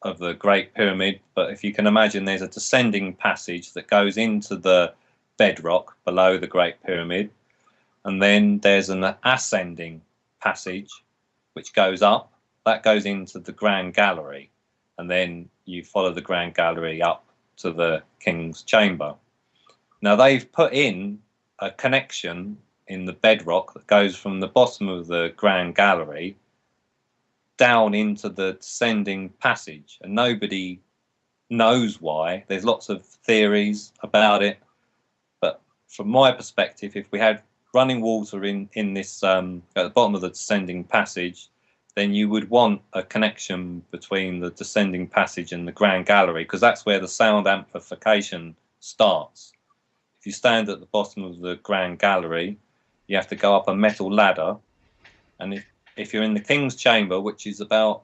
of the Great Pyramid, but if you can imagine, there's a descending passage that goes into the bedrock below the Great Pyramid, and then there's an ascending passage which goes up. That goes into the Grand Gallery, and then you follow the Grand Gallery up to the King's Chamber. Now they've put in a connection in the bedrock that goes from the bottom of the Grand Gallery down into the descending passage, and nobody knows why. There's lots of theories about it, but from my perspective, if we had running water in this at the bottom of the descending passage, then you would want a connection between the descending passage and the Grand Gallery, because that's where the sound amplification starts. If you stand at the bottom of the Grand Gallery, you have to go up a metal ladder, and if you're in the King's Chamber, which is about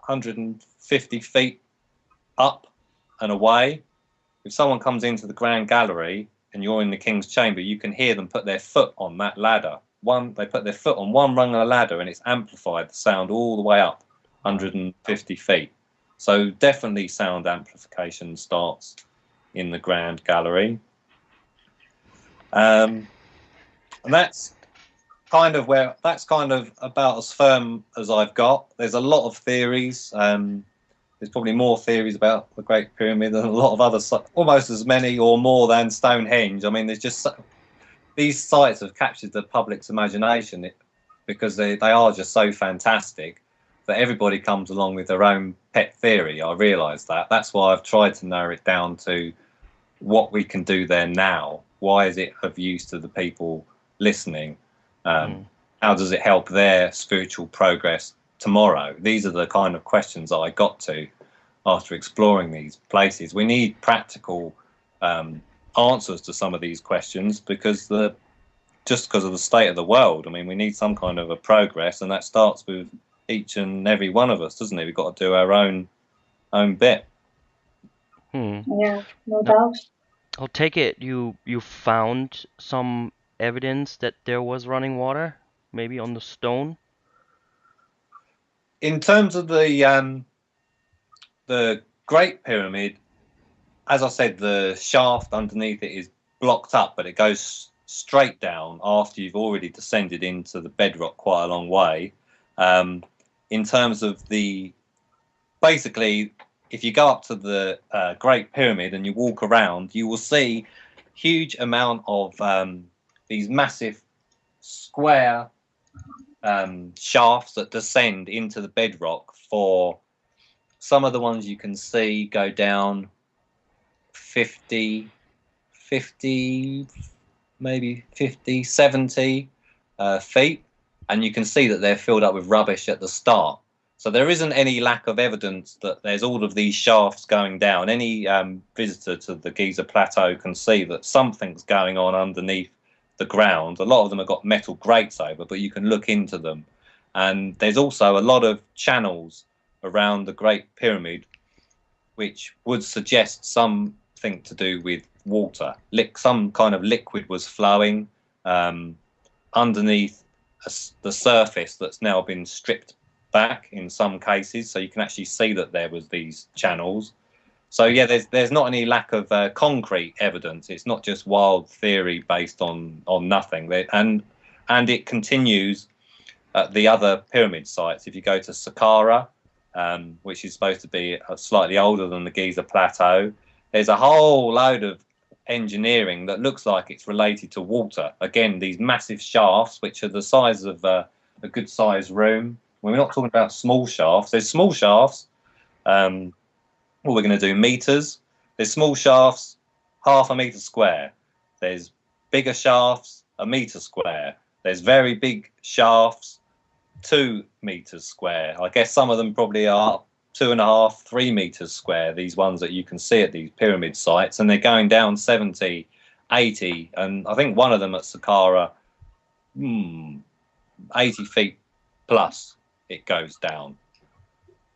150 feet up and away, if someone comes into the Grand Gallery and you're in the King's Chamber, you can hear them put their foot on that ladder. They put their foot on one rung of the ladder, and it's amplified the sound all the way up 150 feet. So definitely sound amplification starts in the Grand Gallery. And that's kind of about as firm as I've got. There's a lot of theories. There's probably more theories about the Great Pyramid than a lot of other, almost as many or more than Stonehenge. I mean, there's just these sites have captured the public's imagination because they are just so fantastic that everybody comes along with their own pet theory. I realise that. That's why I've tried to narrow it down to what we can do there now. Why is it of use to the people listening? How does it help their spiritual progress tomorrow? These are the kind of questions that I got to after exploring these places. We need practical answers to some of these questions because just because of the state of the world. I mean, we need some kind of a progress, and that starts with each and every one of us, doesn't it? We've got to do our own bit. Yeah, no doubt. I'll take it you found some evidence that there was running water, maybe on the stone. In terms of the Great Pyramid, as I said, the shaft underneath it is blocked up, but it goes straight down after you've already descended into the bedrock quite a long way. In terms of basically, if you go up to the Great Pyramid and you walk around, you will see huge amount of these massive square shafts that descend into the bedrock. For some of the ones you can see go down 50, maybe 50, 70 feet, and you can see that they're filled up with rubbish at the start. So there isn't any lack of evidence that there's all of these shafts going down. Any visitor to the Giza Plateau can see that something's going on underneath the ground. A lot of them have got metal grates over, but you can look into them. And there's also a lot of channels around the Great Pyramid which would suggest something to do with water. Some kind of liquid was flowing underneath the surface that's now been stripped back in some cases, so you can actually see that there was these channels. So yeah, there's not any lack of concrete evidence. It's not just wild theory based on nothing. And it continues at the other pyramid sites. If you go to Saqqara, which is supposed to be slightly older than the Giza Plateau, there's a whole load of engineering that looks like it's related to water. Again, these massive shafts, which are the size of a good sized room. We're not talking about small shafts. There's small shafts. What we're going to do, meters. There's small shafts, 1/2 meter square. There's bigger shafts, 1 meter square. There's very big shafts, 2 meters square. I guess some of them probably are 2.5, 3 meters square, these ones that you can see at these pyramid sites, and they're going down 70, 80, and I think one of them at Saqqara, 80 feet plus it goes down.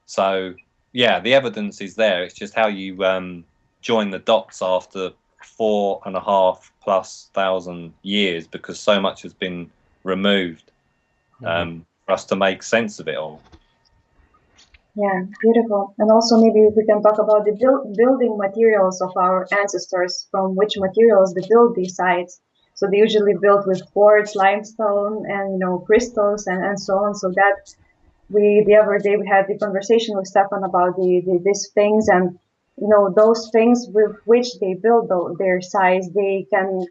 So yeah, the evidence is there. It's just how you join the dots after 4,500+ years, because so much has been removed for us to make sense of it all. Yeah, beautiful. And also maybe we can talk about the building materials of our ancestors, from which materials they build these sites. So they usually built with quartz, limestone, and crystals and so on. So that the other day we had the conversation with Stefan about these things, and those things with which they build their sites, they can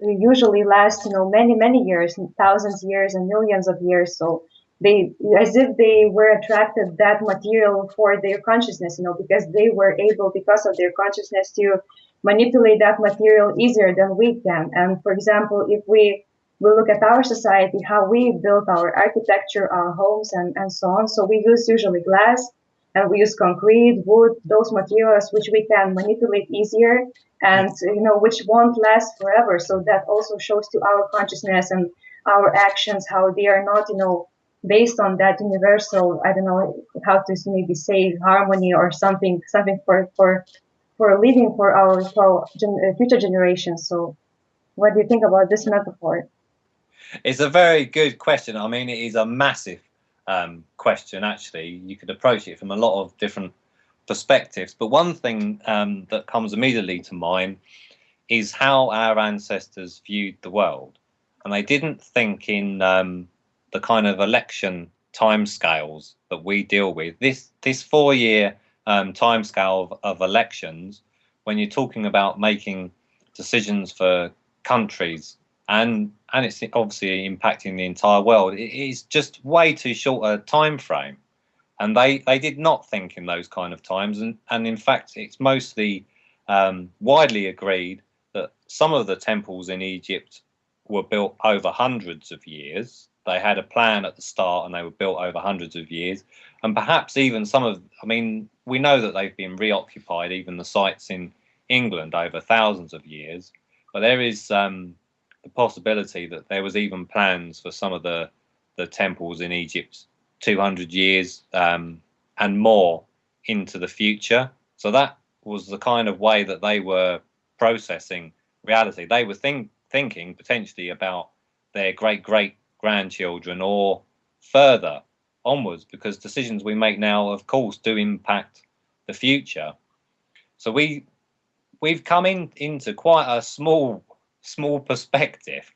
usually last many years, thousands of years and millions of years. So they, as if they were attracted that material for their consciousness, because they were able, because of their consciousness, to manipulate that material easier than we can. And for example, if we look at our society, how we built our architecture, our homes, and so on. So we use usually glass, and we use concrete, wood, those materials which we can manipulate easier, and which won't last forever. So that also shows to our consciousness and our actions how they are not based on that universal, I don't know how to maybe say, harmony or something for living for our future generations. So what do you think about this metaphor? It's a very good question. I mean, it is a massive question, actually. You could approach it from a lot of different perspectives. But one thing that comes immediately to mind is how our ancestors viewed the world. And they didn't think in the kind of election timescales that we deal with. This 4-year timescale of elections, when you're talking about making decisions for countries, and it's obviously impacting the entire world, it is just way too short a time frame. And they did not think in those kind of times. And in fact, it's mostly widely agreed that some of the temples in Egypt were built over hundreds of years. They had a plan at the start and they were built over hundreds of years. And perhaps even some of, I mean, we know that they've been reoccupied, even the sites in England, over thousands of years. But there is the possibility that there was even plans for some of the temples in Egypt 200 years and more into the future. So that was the kind of way that they were processing reality. They were thinking potentially about their great grandchildren or further onwards, because decisions we make now, of course, do impact the future. So we've come into quite a small perspective.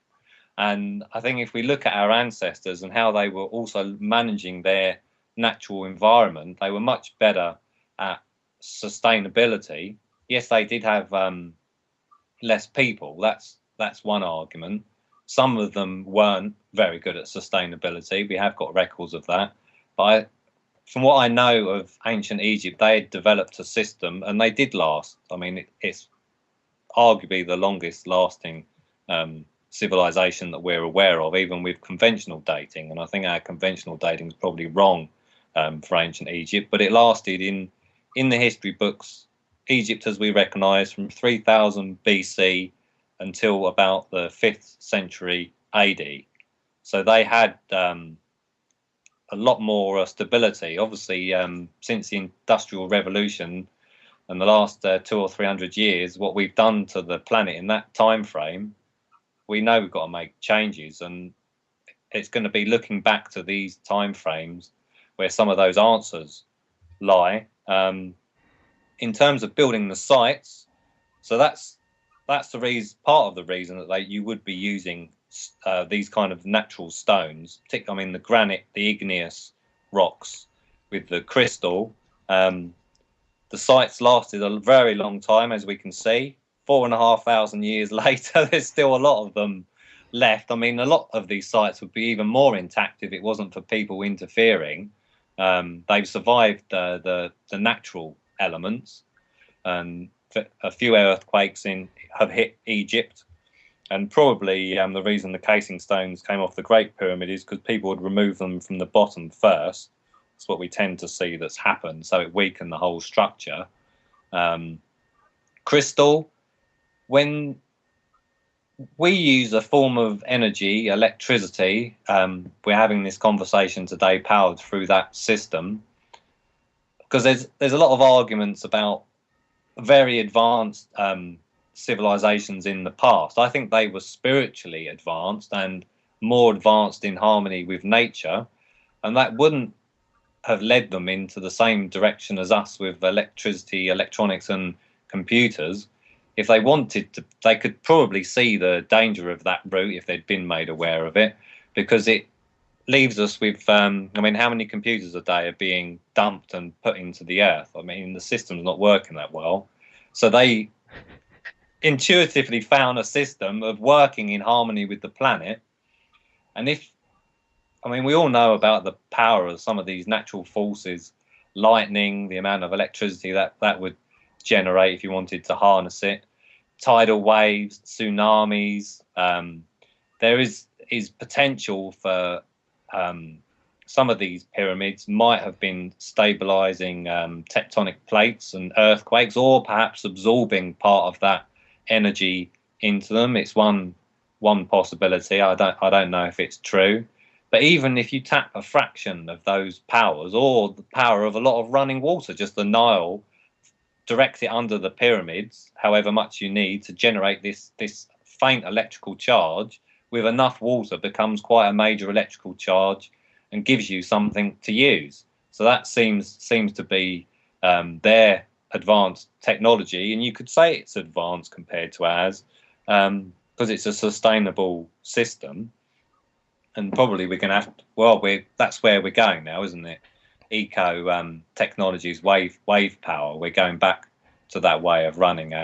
And I think if we look at our ancestors and how they were also managing their natural environment, they were much better at sustainability. Yes, they did have less people. That's one argument. Some of them weren't very good at sustainability. We have got records of that. But from what I know of ancient Egypt, they had developed a system and they did last. I mean, it's arguably the longest lasting civilization that we're aware of, even with conventional dating. And I think our conventional dating is probably wrong for ancient Egypt, but it lasted in the history books, Egypt as we recognise, from 3000 BC until about the 5th century AD. So they had a lot more stability. Obviously, since the Industrial Revolution and the last 200 or 300 years, what we've done to the planet in that time frame, we know we've got to make changes, and it's going to be looking back to these time frames where some of those answers lie. In terms of building the sites, so that's the reason, part of the reason that you would be using these kind of natural stones. I mean, the granite, the igneous rocks with the crystal. The sites lasted a very long time, as we can see. 4,500 years later, there's still a lot of them left. I mean, a lot of these sites would be even more intact if it wasn't for people interfering. They've survived the natural elements, and a few earthquakes have hit Egypt. And probably the reason the casing stones came off the Great Pyramid is because people would remove them from the bottom first. That's what we tend to see that's happened. So it weakened the whole structure. Crystal, when we use a form of energy, electricity, we're having this conversation today powered through that system, because there's a lot of arguments about very advanced civilizations in the past. I think they were spiritually advanced and more advanced in harmony with nature, and that wouldn't have led them into the same direction as us with electricity, electronics and computers. If they wanted to, they could probably see the danger of that route if they'd been made aware of it, because it leaves us with, I mean, how many computers a day are being dumped and put into the earth? I mean, the system's not working that well. So they intuitively found a system of working in harmony with the planet. And we all know about the power of some of these natural forces, lightning, the amount of electricity that would generate if you wanted to harness it, tidal waves, tsunamis. There is potential for some of these pyramids might have been stabilizing tectonic plates and earthquakes, or perhaps absorbing part of that energy into them. It's one possibility. I don't know if it's true. But even if you tap a fraction of those powers, or the power of a lot of running water, just the Nile, direct it under the pyramids, however much you need to generate this faint electrical charge, with enough water becomes quite a major electrical charge and gives you something to use. So that seems to be their advanced technology, and you could say it's advanced compared to ours, because it's a sustainable system. And probably we're going to have to, that's where we're going now, isn't it? eco technologies, wave power. We're going back to that way of running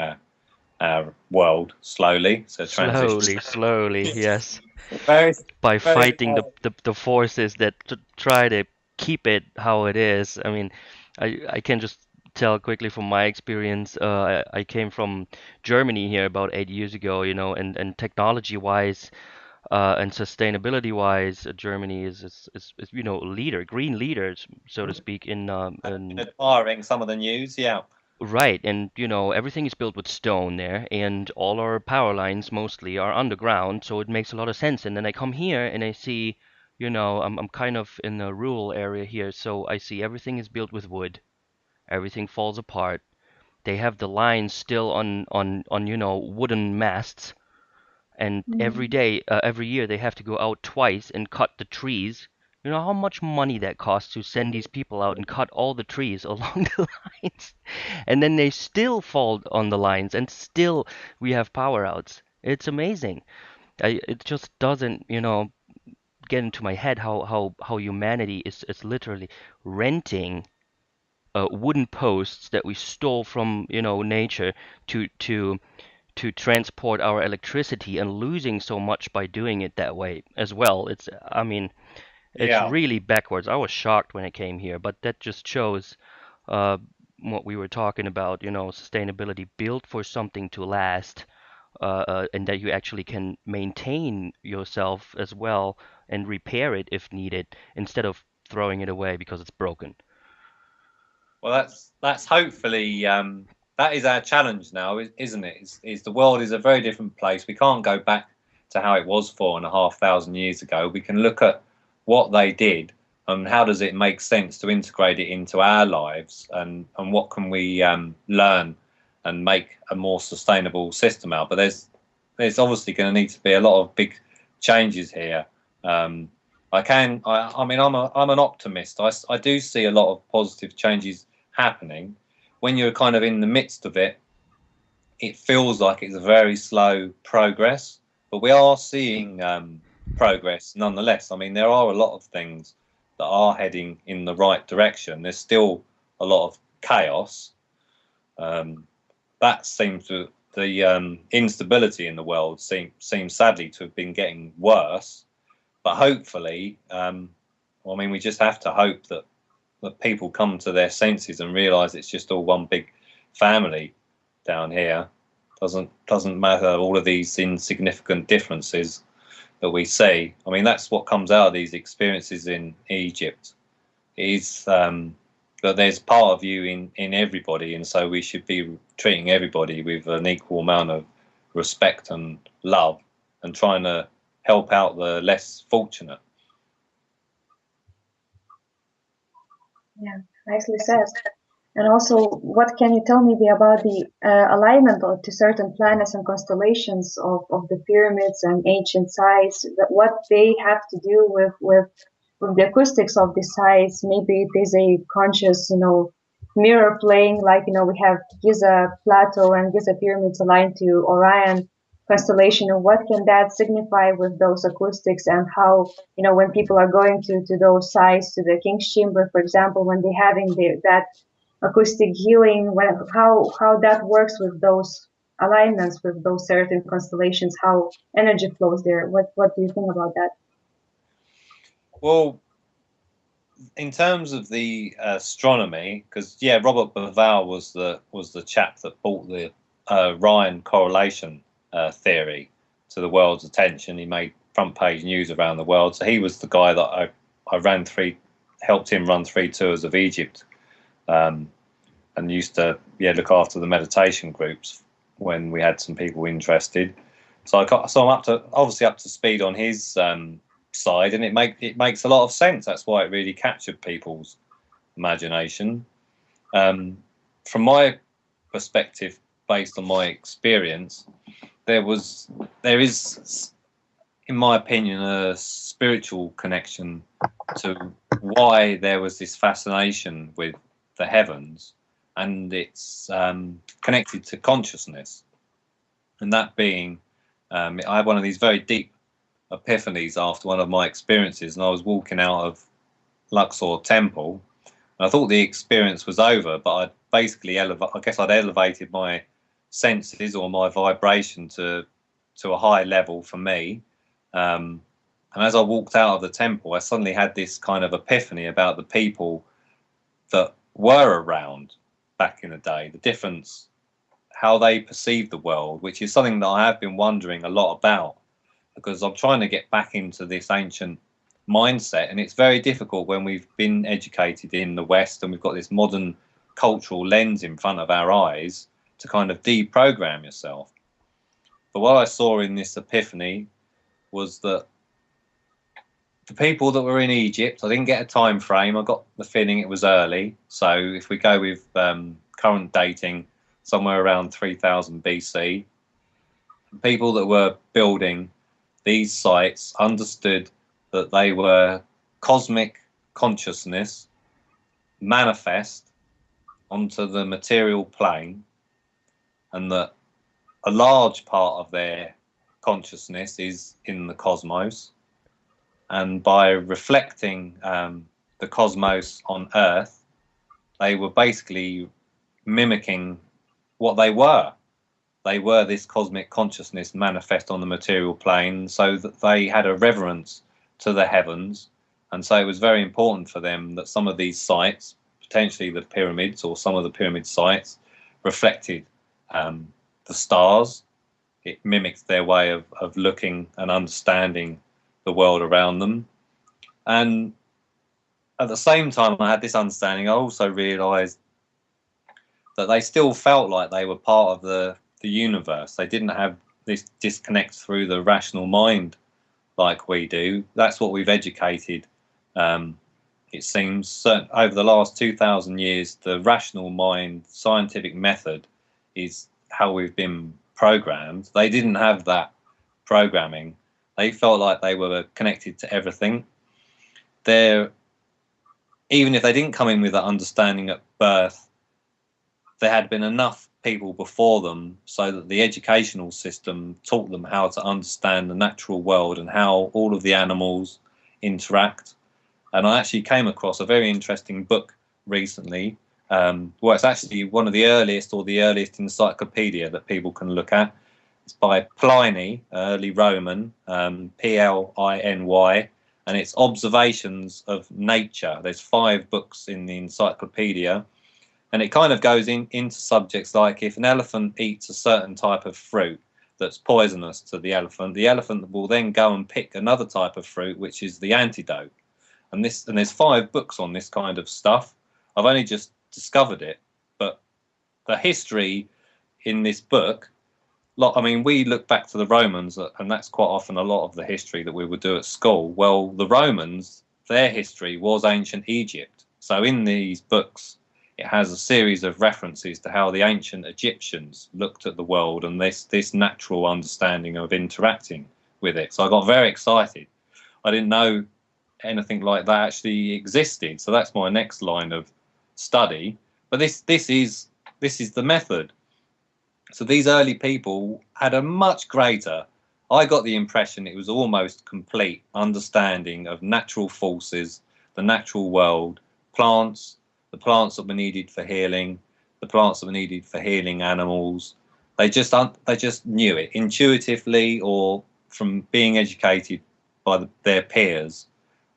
our world slowly. So transition. Slowly, yes. Very, By very. fighting the forces that try to keep it how it is. I mean, I can just tell quickly from my experience. I came from Germany here about 8 years ago, you know, and technology-wise, and sustainability-wise, Germany is you know green leaders, so to speak, in Admiring some of the news, yeah. right, and you know everything is built with stone there, and all our power lines mostly are underground, so it makes a lot of sense. And then I come here and I see, you know, I'm kind of in a rural area here, so I see everything is built with wood. Everything falls apart. They have the lines still on you know wooden masts, and every Mm. day, every year they have to go out twice and cut the trees. You know how much money that costs to send these people out and cut all the trees along the lines, and then they still fall on the lines, and still we have power outs. It's amazing. It just doesn't, you know, get into my head how humanity is literally renting wooden posts that we stole from, you know, nature to to transport our electricity and losing so much by doing it that way as well. I mean, it's Yeah. really backwards. I was shocked when I came here, but that just shows uh, what we were talking about, you know, sustainability built for something to last, and that you actually can maintain yourself as well and repair it if needed instead of throwing it away because it's broken. Well, that's hopefully that is our challenge now, isn't it? Is the world is a very different place. We can't go back to how it was 4,500 years ago. We can look at what they did and how does it make sense to integrate it into our lives, and what can we learn and make a more sustainable system out. But there's obviously going to need to be a lot of big changes here. Um, I mean, I'm an optimist. I do see a lot of positive changes happening. When you're kind of in the midst of it, it feels like it's a very slow progress, but we are seeing progress nonetheless. I mean, there are a lot of things that are heading in the right direction. There's still a lot of chaos. That seems to the instability in the world seems sadly to have been getting worse. But hopefully, I mean, we just have to hope that people come to their senses and realise it's just all one big family down here. Doesn't matter all of these insignificant differences that we see. I mean, that's what comes out of these experiences in Egypt is that there's part of you in everybody, and so we should be treating everybody with an equal amount of respect and love, and trying to help out the less fortunate. Yeah, nicely said. And also, what can you tell me about the alignment to certain planets and constellations of the pyramids and ancient sites? What they have to do with the acoustics of the sites? Maybe it is a conscious, you know, mirror playing. Like you know, we have Giza Plateau and Giza pyramids aligned to Orion constellation. And what can that signify with those acoustics, and how you know when people are going to those sites, to the King's Chamber, for example, when they're having that acoustic healing, how that works with those alignments, with those certain constellations, how energy flows there. What do you think about that? Well, in terms of the astronomy, because yeah, Robert Bauval was the chap that brought the Ryan correlation theory to the world's attention. He made front page news around the world. So he was the guy that I helped him run 3 tours of Egypt, and used to look after the meditation groups when we had some people interested. So I'm obviously up to speed on his side, and it makes a lot of sense. That's why it really captured people's imagination. From my perspective, based on my experience, there is, in my opinion, a spiritual connection to why there was this fascination with the heavens, and it's connected to consciousness. And that being, I had one of these very deep epiphanies after one of my experiences, and I was walking out of Luxor Temple, And I thought the experience was over, but I'd basically I guess I'd elevated my senses or my vibration to a high level for me. And as I walked out of the temple, I suddenly had this kind of epiphany about the people that were around back in the day, the difference, how they perceive the world, which is something that I have been wondering a lot about, because I'm trying to get back into this ancient mindset. And it's very difficult when we've been educated in the West and we've got this modern cultural lens in front of our eyes to kind of deprogram yourself. But what I saw in this epiphany was that the people that were in Egypt, I didn't get a time frame. I got the feeling it was early. So if we go with current dating, somewhere around 3000 BC, the people that were building these sites understood that they were cosmic consciousness manifest onto the material plane, and that a large part of their consciousness is in the cosmos. And by reflecting the cosmos on Earth, they were basically mimicking what they were. They were this cosmic consciousness manifest on the material plane, so that they had a reverence to the heavens. And so it was very important for them that some of these sites, potentially the pyramids or some of the pyramid sites, reflected the stars. It mimicked their way of looking and understanding the world around them. And at the same time I had this understanding, I also realized that they still felt like they were part of the universe. They didn't have this disconnect through the rational mind like we do. That's what we've educated. It seems over the last 2000 years, the rational mind scientific method is how we've been programmed. They didn't have that programming. They felt like they were connected to everything. Even if they didn't come in with that understanding at birth, there had been enough people before them so that the educational system taught them how to understand the natural world and how all of the animals interact. And I actually came across a very interesting book recently. Well, it's actually one of the earliest or the earliest encyclopedia that people can look at. It's by Pliny, early Roman, Pliny, and it's Observations of Nature. There's 5 books in the encyclopedia, and it kind of goes into subjects like if an elephant eats a certain type of fruit that's poisonous to the elephant will then go and pick another type of fruit, which is the antidote. And there's 5 books on this kind of stuff. I've only just discovered it, but the history in this book, I mean, we look back to the Romans, and that's quite often a lot of the history that we would do at school. Well, the Romans, their history was ancient Egypt. So in these books, it has a series of references to how the ancient Egyptians looked at the world and this natural understanding of interacting with it. So I got very excited. I didn't know anything like that actually existed. So that's my next line of study. But this is the method. So these early people had a much greater, I got the impression it was almost complete understanding of natural forces, the natural world, plants, the plants that were needed for healing, the plants that were needed for healing animals. They just knew it intuitively or from being educated by their peers.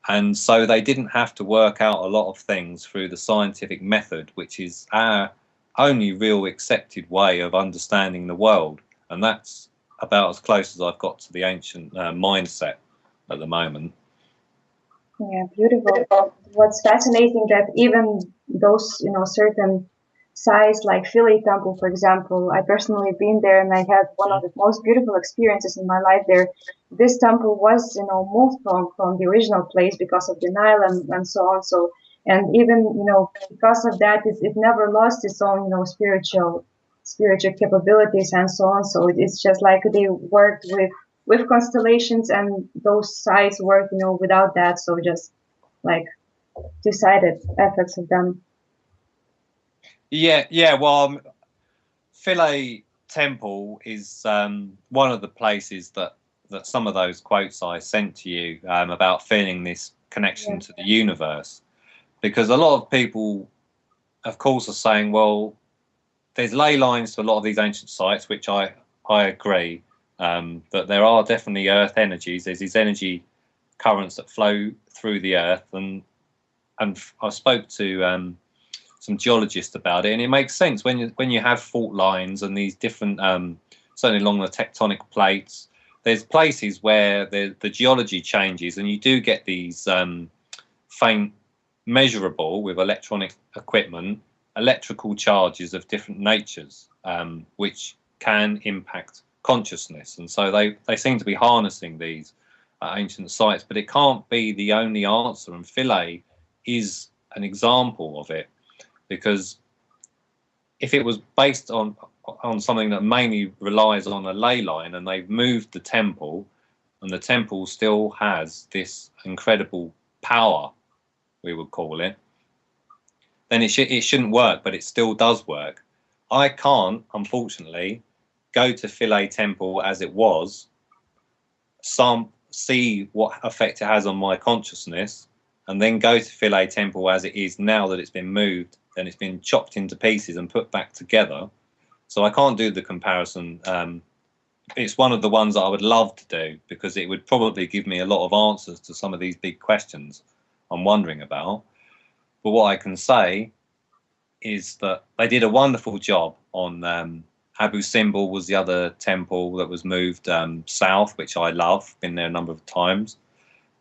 And so they didn't have to work out a lot of things through the scientific method, which is our only real accepted way of understanding the world. And that's about as close as I've got to the ancient mindset at the moment. Yeah, beautiful. What's fascinating that even those, certain sites like Philly Temple, for example, I personally been there and I had one of the most beautiful experiences in my life there. This temple was, moved from the original place because of the Nile and so on. So, and even, because of that, it never lost its own, spiritual capabilities and so on. So it's just like they worked with constellations, and those sites work, without that. So just like decided effects of them. Yeah. Well, Philae Temple is one of the places that some of those quotes I sent to you about feeling this connection to the universe. because a lot of people, of course, are saying, well, there's ley lines to a lot of these ancient sites, which I agree, that there are definitely earth energies. There's these energy currents that flow through the earth, and I spoke to some geologists about it, and it makes sense when you have fault lines and these different, certainly along the tectonic plates. There's places where the geology changes, and you do get these faint, measurable with electronic equipment, electrical charges of different natures, which can impact consciousness. And so they seem to be harnessing these ancient sites, but it can't be the only answer. And Philae is an example of it, because if it was based on something that mainly relies on a ley line, and they've moved the temple, and the temple still has this incredible power, we would call it, then it shouldn't work, but it still does work. I can't, unfortunately, go to Philae Temple as it was, see what effect it has on my consciousness, and then go to Philae Temple as it is now that it's been moved and it's been chopped into pieces and put back together. So I can't do the comparison. It's one of the ones that I would love to do, because it would probably give me a lot of answers to some of these big questions I'm wondering about. But what I can say is that they did a wonderful job on Abu Simbel was the other temple that was moved south, which I love, been there a number of times.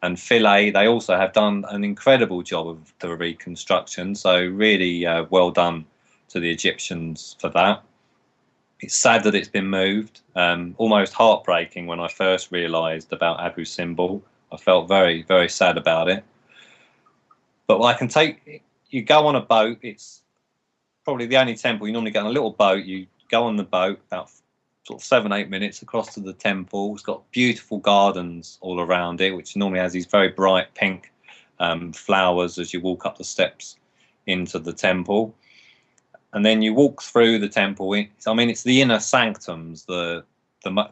And Philae, they also have done an incredible job of the reconstruction. So really well done to the Egyptians for that. It's sad that it's been moved. Almost heartbreaking when I first realised about Abu Simbel. I felt very, very sad about it. But I can you go on a boat. It's probably the only temple you normally get on a little boat. You go on the boat about sort of 7-8 minutes across to the temple. It's got beautiful gardens all around it, which normally has these very bright pink flowers as you walk up the steps into the temple. And then you walk through the temple. I mean, it's the inner sanctums, the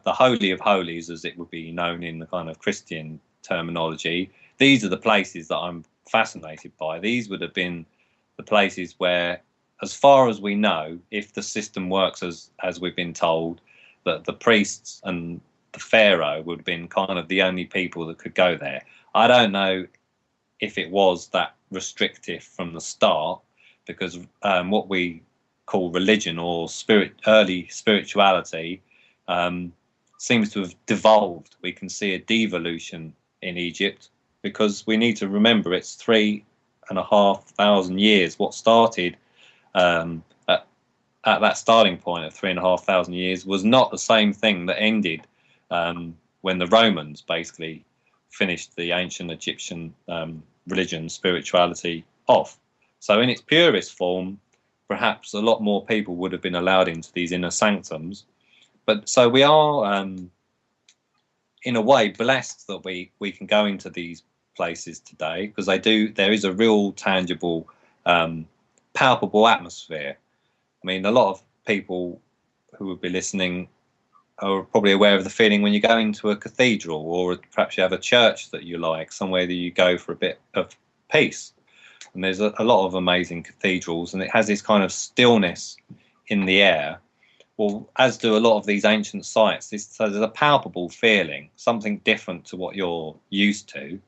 holy of holies, as it would be known in the kind of Christian terminology. These are the places that I'm fascinated by. These would have been the places where, as far as we know, if the system works as we've been told, that the priests and the pharaoh would have been kind of the only people that could go there. I don't know if it was that restrictive from the start, because what we call religion or early spirituality seems to have devolved. We can see a devolution in Egypt, because we need to remember it's 3,500 years. What started at that starting point of 3,500 years was not the same thing that ended when the Romans basically finished the ancient Egyptian religion, spirituality off. So in its purest form, perhaps a lot more people would have been allowed into these inner sanctums. But so we are, in a way, blessed that we can go into these places today, because there is a real tangible, palpable atmosphere. I mean, a lot of people who would be listening are probably aware of the feeling when you go into a cathedral, or perhaps you have a church that you like, somewhere that you go for a bit of peace. And there's a lot of amazing cathedrals, and it has this kind of stillness in the air. Well, as do a lot of these ancient sites. So there's a palpable feeling, something different to what you're used to.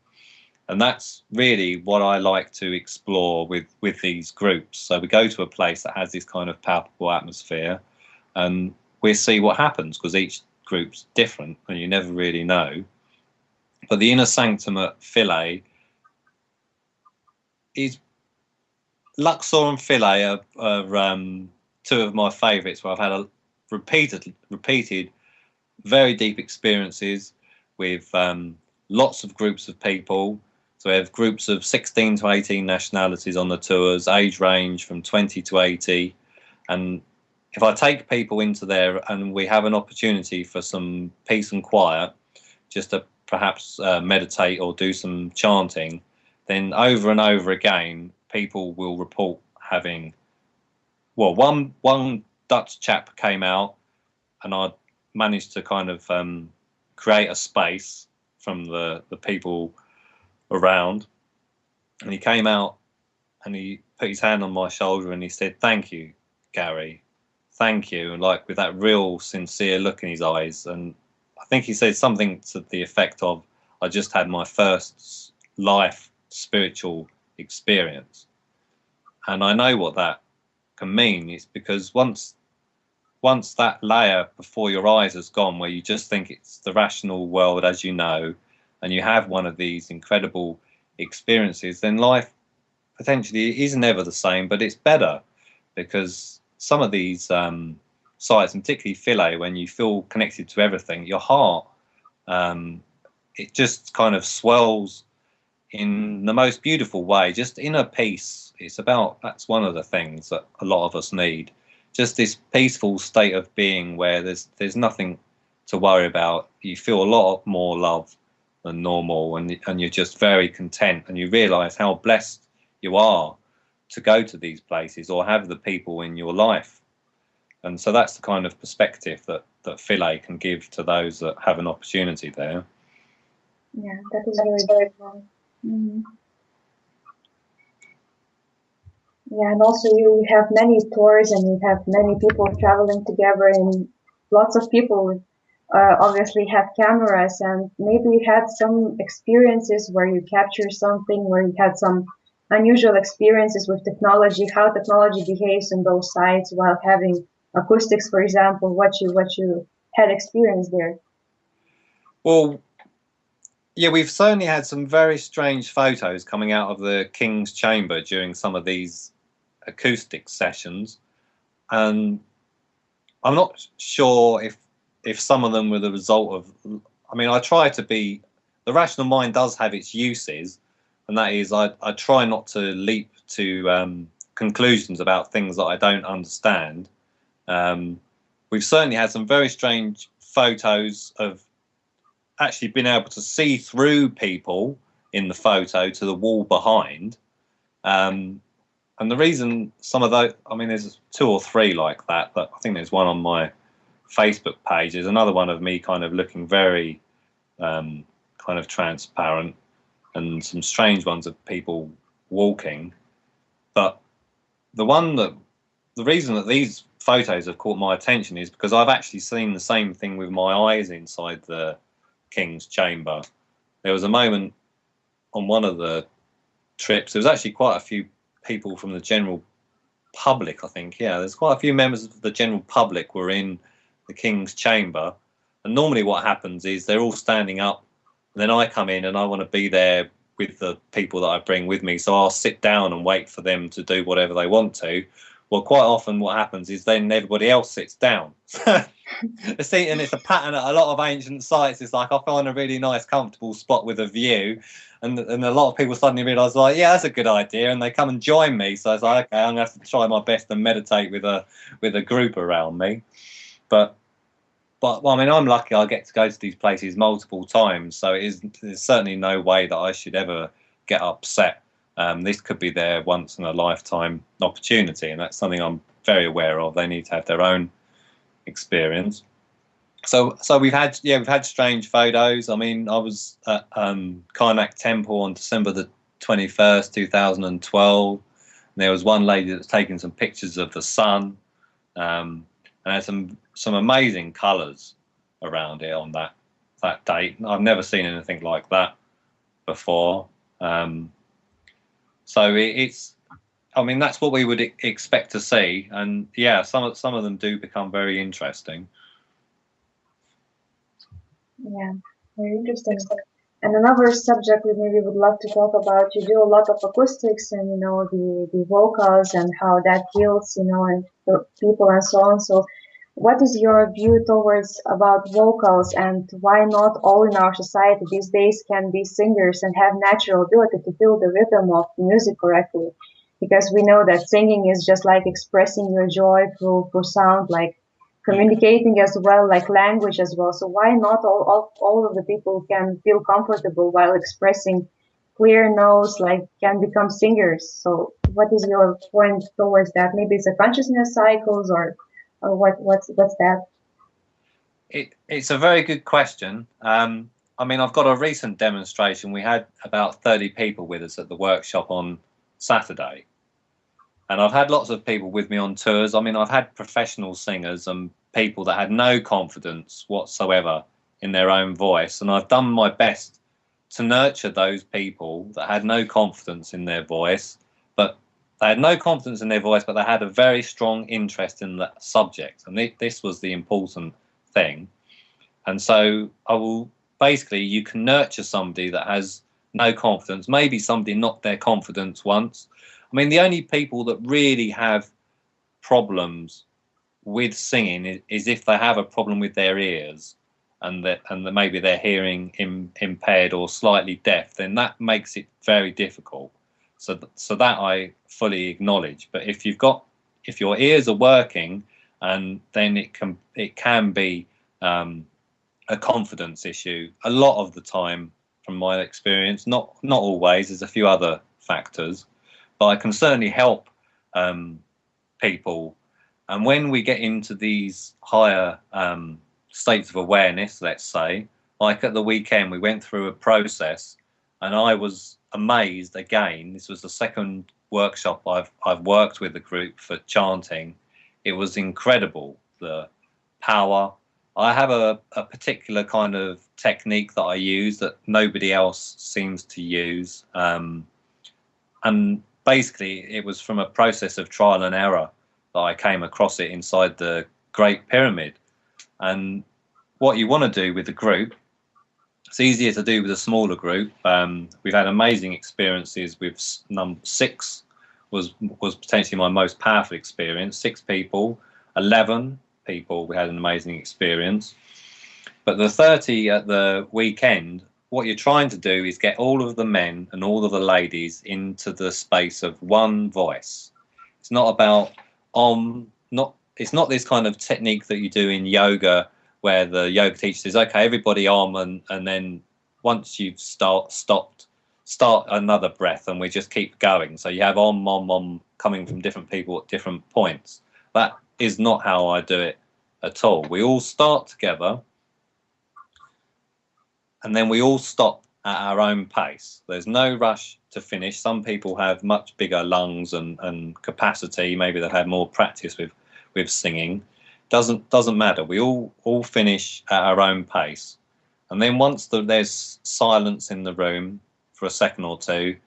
And that's really what I like to explore with these groups. So we go to a place that has this kind of palpable atmosphere, and we see what happens, because each group's different and you never really know. But the inner sanctum at Philae is Luxor and Philae are two of my favourites, where I've had repeated very deep experiences with lots of groups of people. So we have groups of 16 to 18 nationalities on the tours, age range from 20 to 80. And if I take people into there and we have an opportunity for some peace and quiet, just to perhaps meditate or do some chanting, then over and over again, people will report having, well, one Dutch chap came out, and I managed to kind of create a space from the people around, and he came out and he put his hand on my shoulder and he said, "Thank you, Gary, thank you," and like with that real sincere look in his eyes. And I think he said something to the effect of, "I just had my first life spiritual experience," and I know what that can mean. It's because once that layer before your eyes has gone, where you just think it's the rational world as you know, and you have one of these incredible experiences, then life potentially isn't ever the same, but it's better, because some of these sites, and particularly Philae, when you feel connected to everything, your heart, it just kind of swells in the most beautiful way, just inner peace. That's one of the things that a lot of us need, just this peaceful state of being where there's nothing to worry about. You feel a lot more love than normal, and you're just very content, and you realize how blessed you are to go to these places or have the people in your life. And so that's the kind of perspective that Philae can give to those that have an opportunity there. Yeah, that is very beautiful. Mm-hmm. Yeah, and also you have many tours and you have many people traveling together, and lots of people obviously have cameras, and maybe you had some experiences where you capture something, where you had some unusual experiences with technology, how technology behaves in those sites while having acoustics, for example, what you had experienced there. Well, yeah, we've certainly had some very strange photos coming out of the King's Chamber during some of these acoustic sessions, and I'm not sure if some of them were the result of. I mean, I try to be. The rational mind does have its uses, and that is, I try not to leap to conclusions about things that I don't understand. We've certainly had some very strange photos of actually being able to see through people in the photo to the wall behind. And the reason some of those, I mean, there's 2 or 3 like that, but I think there's one on my Facebook page. There's another one of me kind of looking very kind of transparent, and some strange ones of people walking. But the reason that these photos have caught my attention is because I've actually seen the same thing with my eyes inside the King's Chamber. There was a moment on one of the trips, there was actually quite a few people from the general public, I think. Yeah, there's quite a few members of the general public were in the King's Chamber, and normally what happens is they're all standing up, and then I come in and I want to be there with the people that I bring with me, so I'll sit down and wait for them to do whatever they want to. Well, quite often what happens is then everybody else sits down. And it's a pattern at a lot of ancient sites. It's like I find a really nice, comfortable spot with a view, and a lot of people suddenly realise, like, yeah, that's a good idea, and they come and join me. So it's like, okay, I'm going to have to try my best and meditate with a group around me. But well, I mean, I'm lucky. I get to go to these places multiple times, so there's certainly no way that I should ever get upset. This could be their once in a lifetime opportunity, and that's something I'm very aware of. They need to have their own experience. So we've had strange photos. I mean, I was at Karnak Temple on December the 21st, 2012. And there was one lady that was taking some pictures of the sun, and had some amazing colours around it on that date. I've never seen anything like that before. So it's, I mean, that's what we would expect to see, and yeah, some of them do become very interesting. Yeah, very interesting. And another subject we maybe would love to talk about, you do a lot of acoustics and, the vocals and how that heals, and the people and so on. So what is your view towards about vocals, and why not all in our society these days can be singers and have natural ability to feel the rhythm of music correctly? Because we know that singing is just like expressing your joy through sound, like communicating as well, like language as well. So why not all of the people can feel comfortable while expressing clear notes, like can become singers? So what is your point towards that? Maybe it's a consciousness cycles, or what's that? It's a very good question. I mean, I've got a recent demonstration. We had about 30 people with us at the workshop on Saturday, And I've had lots of people with me on tours. I mean, I've had professional singers and people that had no confidence whatsoever in their own voice. And I've done my best to nurture those people that had no confidence in their voice, but they had no confidence in their voice, but they had a very strong interest in the subject. And this was the important thing. And so basically, you can nurture somebody that has no confidence. Maybe somebody knocked their confidence once. I mean, the only people that really have problems with singing is if they have a problem with their ears, and that maybe they're hearing impaired or slightly deaf. Then that makes it very difficult. So that I fully acknowledge. But if your ears are working, and then it can be a confidence issue a lot of the time, from my experience. Not always. There's a few other factors, but I can certainly help people. And when we get into these higher states of awareness, let's say, like at the weekend, we went through a process, and I was amazed again. This was the second workshop I've worked with the group for chanting. It was incredible, the power. I have a particular kind of technique that I use that nobody else seems to use. And basically, it was from a process of trial and error that I came across it inside the Great Pyramid. And what you want to do with the group, it's easier to do with a smaller group. We've had amazing experiences with number 6 was potentially my most powerful experience. 6 people, 11 people, we had an amazing experience. But the 30 at the weekend, what you're trying to do is get all of the men and all of the ladies into the space of one voice. It's not about it's not this kind of technique that you do in yoga, where the yoga teacher says, okay, everybody and then once you've stopped, start another breath, and we just keep going. So you have om coming from different people at different points. That is not how I do it at all. We all start together, and then we all stop at our own pace. There's no rush to finish. Some people have much bigger lungs and capacity. Maybe they've had more practice with singing. Doesn't matter. We all finish at our own pace. And then once there's silence in the room for a second or two,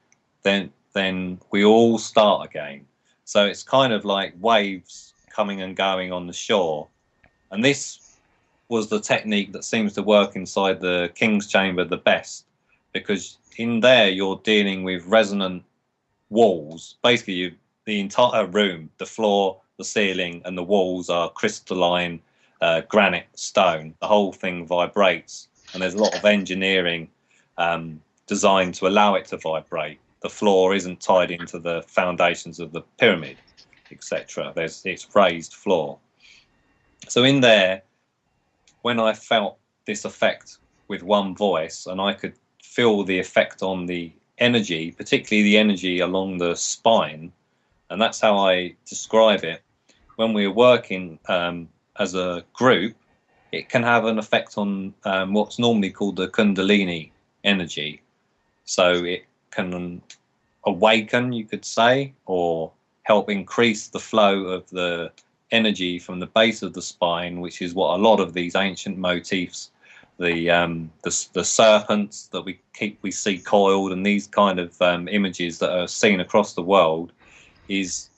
then we all start again. So it's kind of like waves coming and going on the shore. And this was the technique that seems to work inside the King's Chamber the best, because in there you're dealing with resonant walls. Basically, the entire room, the floor, the ceiling, and the walls are crystalline granite stone. The whole thing vibrates, and there's a lot of engineering designed to allow it to vibrate. The floor isn't tied into the foundations of the pyramid, etc. It's raised floor. So in there, when I felt this effect with one voice, and I could feel the effect on the energy, particularly the energy along the spine, and that's how I describe it. When we're working as a group, it can have an effect on what's normally called the Kundalini energy. So it can awaken, you could say, or help increase the flow of the energy from the base of the spine, which is what a lot of these ancient motifs, the serpents that we see coiled, and these kind of images that are seen across the world, is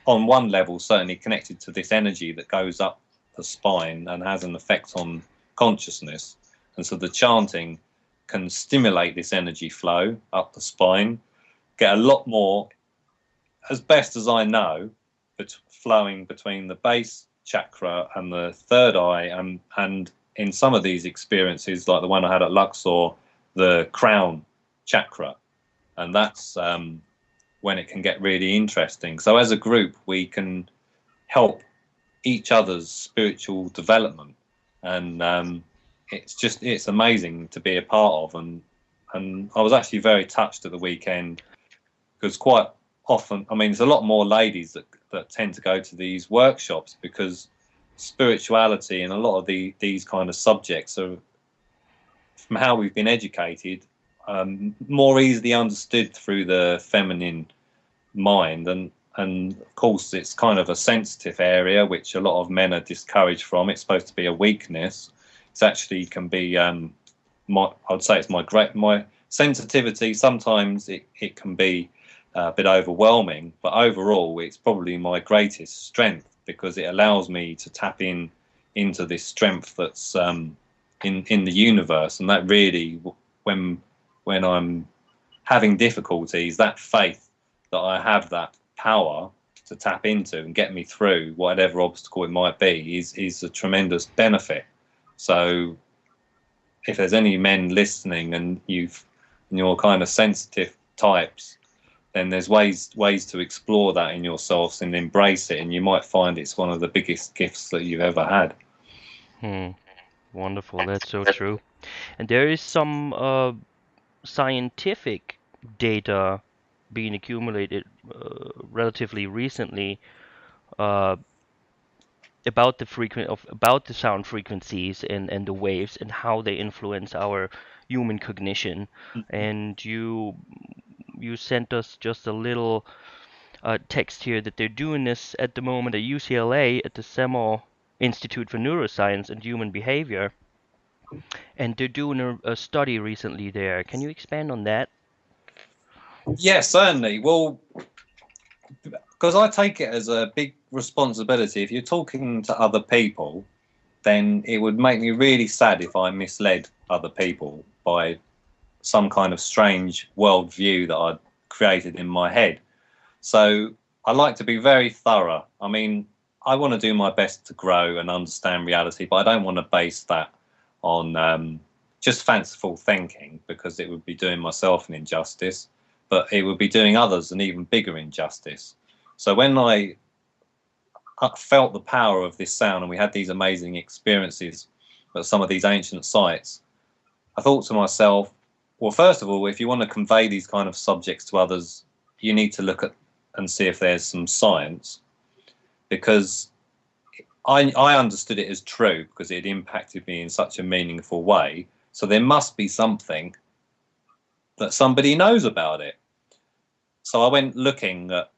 on one level certainly connected to this energy that goes up the spine and has an effect on consciousness. And so the chanting can stimulate this energy flow up the spine, get a lot more, as best as I know, flowing between the base chakra and the third eye, and in some of these experiences, like the one I had at Luxor, the crown chakra. And that's when it can get really interesting. So as a group, we can help each other's spiritual development, and it's amazing to be a part of. And I was actually very touched at the weekend, because quite often, I mean, there's a lot more ladies that tend to go to these workshops, because spirituality and a lot of these kind of subjects are, from how we've been educated, more easily understood through the feminine mind. And and of course it's kind of a sensitive area which a lot of men are discouraged from. It's supposed to be a weakness. It actually can be I'd say it's my sensitivity. Sometimes it can be a bit overwhelming, but overall it's probably my greatest strength, because it allows me to tap into this strength that's in the universe. And that really, when I'm having difficulties, that faith that I have that power to tap into and get me through whatever obstacle it might be is a tremendous benefit. So if there's any men listening and you're kind of sensitive types, then there's ways to explore that in yourselves and embrace it, and you might find it's one of the biggest gifts that you've ever had. Wonderful. That's so true. And there is some scientific data being accumulated relatively recently uh, about the sound frequencies and the waves and how they influence our human cognition. And you sent us just a little text here that they're doing this at the moment at UCLA at the Semel Institute for Neuroscience and Human Behavior, and they're doing a study recently there. Can you expand on that? Yes, certainly. Well, because I take it as a big responsibility. If you're talking to other people, then it would make me really sad if I misled other people by some kind of strange worldview that I'd created in my head. So I like to be very thorough. I mean, I want to do my best to grow and understand reality, but I don't want to base that on just fanciful thinking, because it would be doing myself an injustice, but it would be doing others an even bigger injustice. So when I felt the power of this sound and we had these amazing experiences at some of these ancient sites, I thought to myself, well, first of all, if you want to convey these kind of subjects to others, you need to look at and see if there's some science, because I understood it as true because it impacted me in such a meaningful way. So there must be something that somebody knows about it. So I went looking at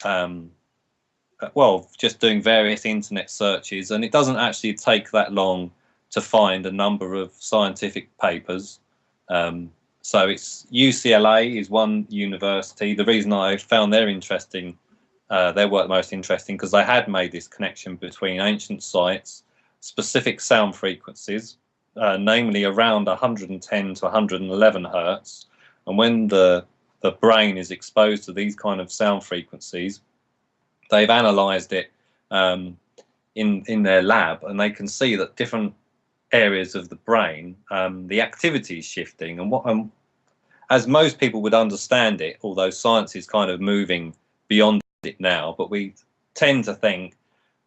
just doing various internet searches, and it doesn't actually take that long to find a number of scientific papers. So it's UCLA is one university. The reason I found their work most interesting, because they had made this connection between ancient sites, specific sound frequencies, namely around 110 to 111 hertz, and when the brain is exposed to these kind of sound frequencies, they've analysed it in their lab, and they can see that different areas of the brain, the activity is shifting. And as most people would understand it, although science is kind of moving beyond it now, but we tend to think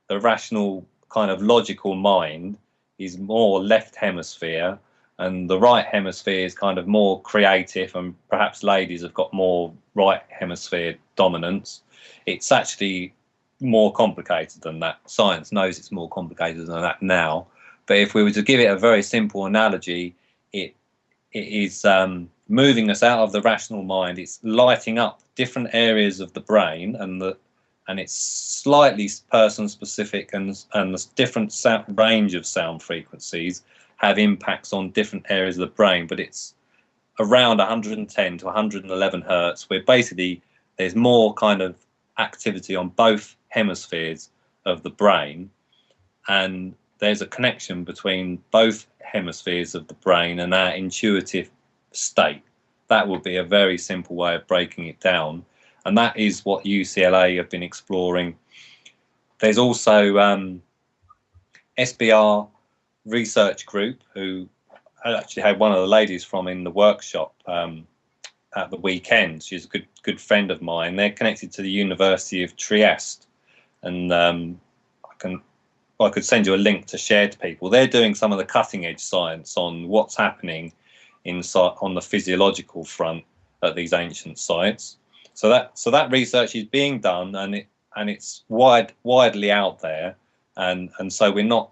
the rational kind of logical mind is more left hemisphere, and the right hemisphere is kind of more creative, and perhaps ladies have got more right hemisphere dominance. It's actually more complicated than that. Science knows it's more complicated than that now. But if we were to give it a very simple analogy, it is moving us out of the rational mind. It's lighting up different areas of the brain, and it's slightly person specific, and the different range of sound frequencies have impacts on different areas of the brain. But it's around 110 to 111 hertz, where basically there's more kind of activity on both hemispheres of the brain, and there's a connection between both hemispheres of the brain and our intuitive state. That would be a very simple way of breaking it down, and that is what UCLA have been exploring. There's also SBR research group, who I actually had one of the ladies from in the workshop at the weekend. She's a good friend of mine. They're connected to the University of Trieste, and I could send you a link to share to people. They're doing some of the cutting edge science on what's happening on the physiological front at these ancient sites. So that research is being done, and it's widely out there, and so we're not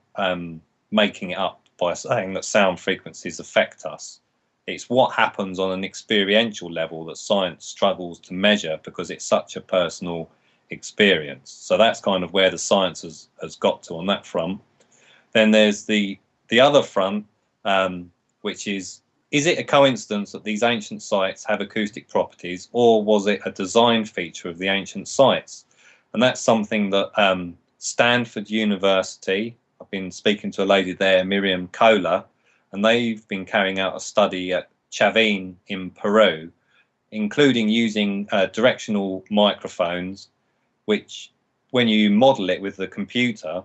making it up by saying that sound frequencies affect us. It's what happens on an experiential level that science struggles to measure, because it's such a personal experience. So that's kind of where the science has got to on that front. Then there's the other front, which is it a coincidence that these ancient sites have acoustic properties, or was it a design feature of the ancient sites? And that's something that Stanford University, I've been speaking to a lady there, Miriam Kohler, and they've been carrying out a study at Chavin in Peru, including using directional microphones, which when you model it with the computer,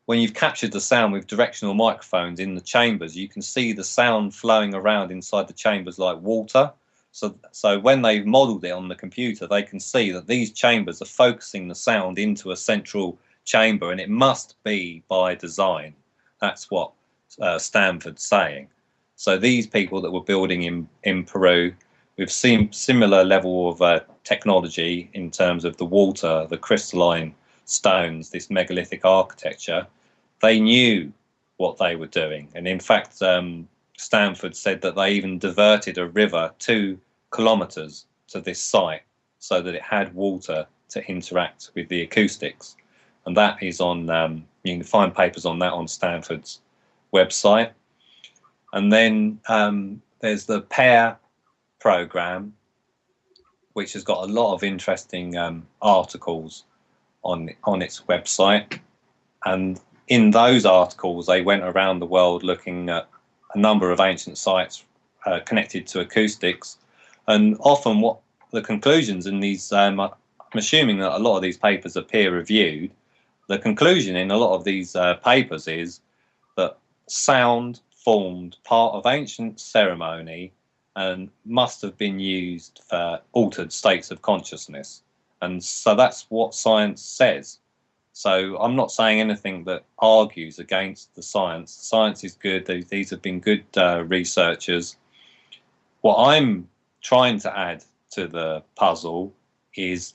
when you've captured the sound with directional microphones in the chambers, you can see the sound flowing around inside the chambers like water. So when they've modeled it on the computer, they can see that these chambers are focusing the sound into a central chamber, and it must be by design. That's what Stanford's saying. So these people that were building in Peru, we've seen similar level of technology in terms of the water, the crystalline stones, this megalithic architecture. They knew what they were doing. And in fact, Stanford said that they even diverted a river 2 kilometers to this site so that it had water to interact with the acoustics. And that is on, you can find papers on that on Stanford's website. And then there's the PAIR program, which has got a lot of interesting articles on its website. And in those articles, they went around the world looking at a number of ancient sites connected to acoustics. And often what the conclusions in these, I'm assuming that a lot of these papers are peer reviewed, the conclusion in a lot of these papers is that sound formed part of ancient ceremony and must have been used for altered states of consciousness. And so that's what science says. So I'm not saying anything that argues against the science. The science is good. These have been good researchers. What I'm trying to add to the puzzle is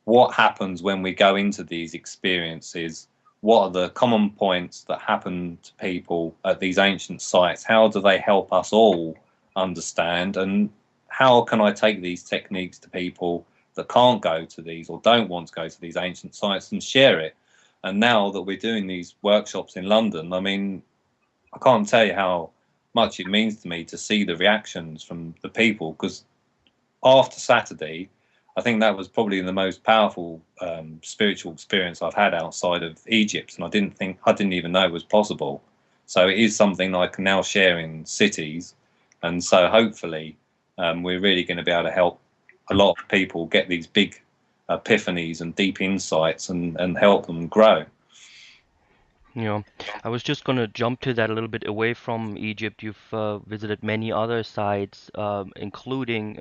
what happens when we go into these experiences. What are the common points that happen to people at these ancient sites? How do they help us all understand? And how can I take these techniques to people that can't go to these or don't want to go to these ancient sites and share it? And now that we're doing these workshops in London, I mean, I can't tell you how much it means to me to see the reactions from the people, because after Saturday, I think that was probably the most powerful spiritual experience I've had outside of Egypt, and I didn't even know it was possible. So it is something I can now share in cities, and so hopefully we're really going to be able to help a lot of people get these big epiphanies and deep insights and help them grow. Yeah, I was just gonna jump to that a little bit away from Egypt. You've visited many other sites, including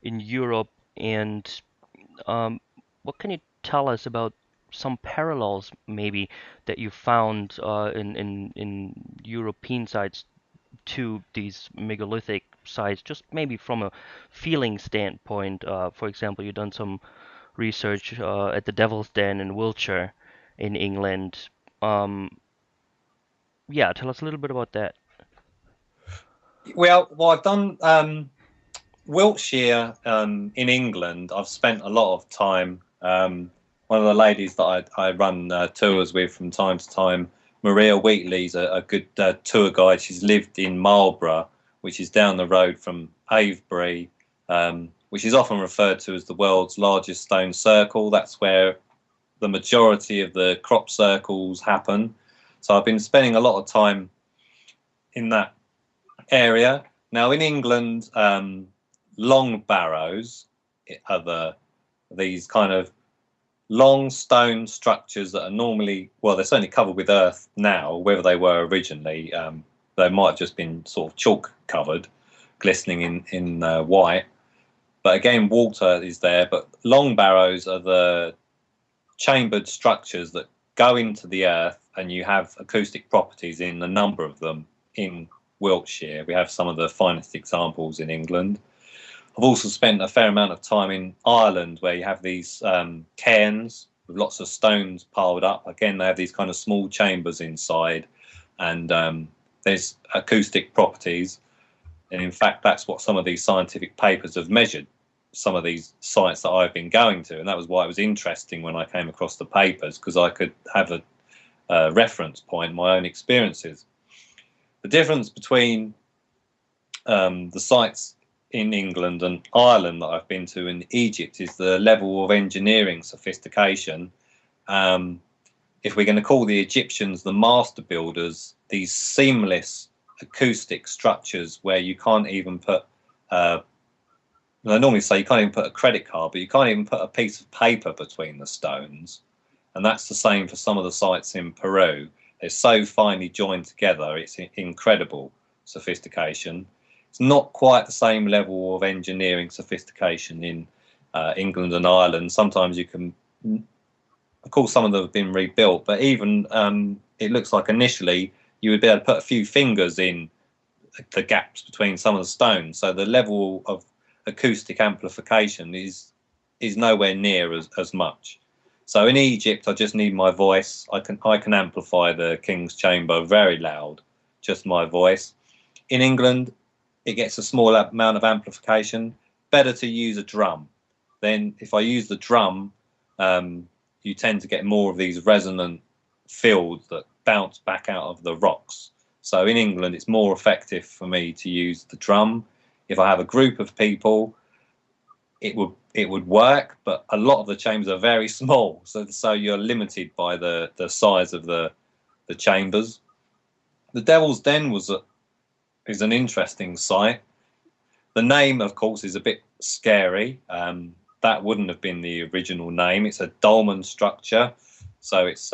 in Europe, and um, what can you tell us about some parallels maybe that you found in European sites to these megalithic sites, just maybe from a feeling standpoint? For example, you've done some research at the Devil's Den in Wiltshire in England. Um, yeah, tell us a little bit about that. Well, I've done Wiltshire in England. I've spent a lot of time. One of the ladies that I run tours with from time to time, Maria Wheatley's a good tour guide. She's lived in Marlborough, which is down the road from Avebury, which is often referred to as the world's largest stone circle. That's where the majority of the crop circles happen. So I've been spending a lot of time in that area. Now in England, long barrows are these kind of long stone structures that are normally, well, they're certainly covered with earth now. Whether they were originally, they might have just been sort of chalk covered, glistening in white. But again, water is there. But long barrows are the chambered structures that go into the earth, and you have acoustic properties in a number of them in Wiltshire. We have some of the finest examples in England. I've also spent a fair amount of time in Ireland, where you have these cairns with lots of stones piled up. Again, they have these kind of small chambers inside, and there's acoustic properties. And in fact, that's what some of these scientific papers have measured. some of these sites that I've been going to, and that was why it was interesting when I came across the papers, because I could have a reference point, my own experiences. The difference between the sites in England and Ireland that I've been to in Egypt is the level of engineering sophistication. If we're going to call the Egyptians the master builders, these seamless acoustic structures where you can't even put, I normally say you can't even put a credit card, but you can't even put a piece of paper between the stones. And that's the same for some of the sites in Peru. They're so finely joined together, it's incredible sophistication. It's not quite the same level of engineering sophistication in England and Ireland. Sometimes you can, of course, some of them have been rebuilt, but even it looks like initially you would be able to put a few fingers in the gaps between some of the stones. So the level of acoustic amplification is nowhere near as much. So in Egypt, I just need my voice. I can amplify the King's Chamber very loud, just my voice. In England, it gets a small amount of amplification. Better to use a drum. Then if I use the drum, you tend to get more of these resonant fields that bounce back out of the rocks. So in England, it's more effective for me to use the drum. If I have a group of people, it would work, but a lot of the chambers are very small, so you're limited by the size of the chambers. The Devil's Den is an interesting site. The name, of course, is a bit scary. That wouldn't have been the original name. It's a dolmen structure, so it's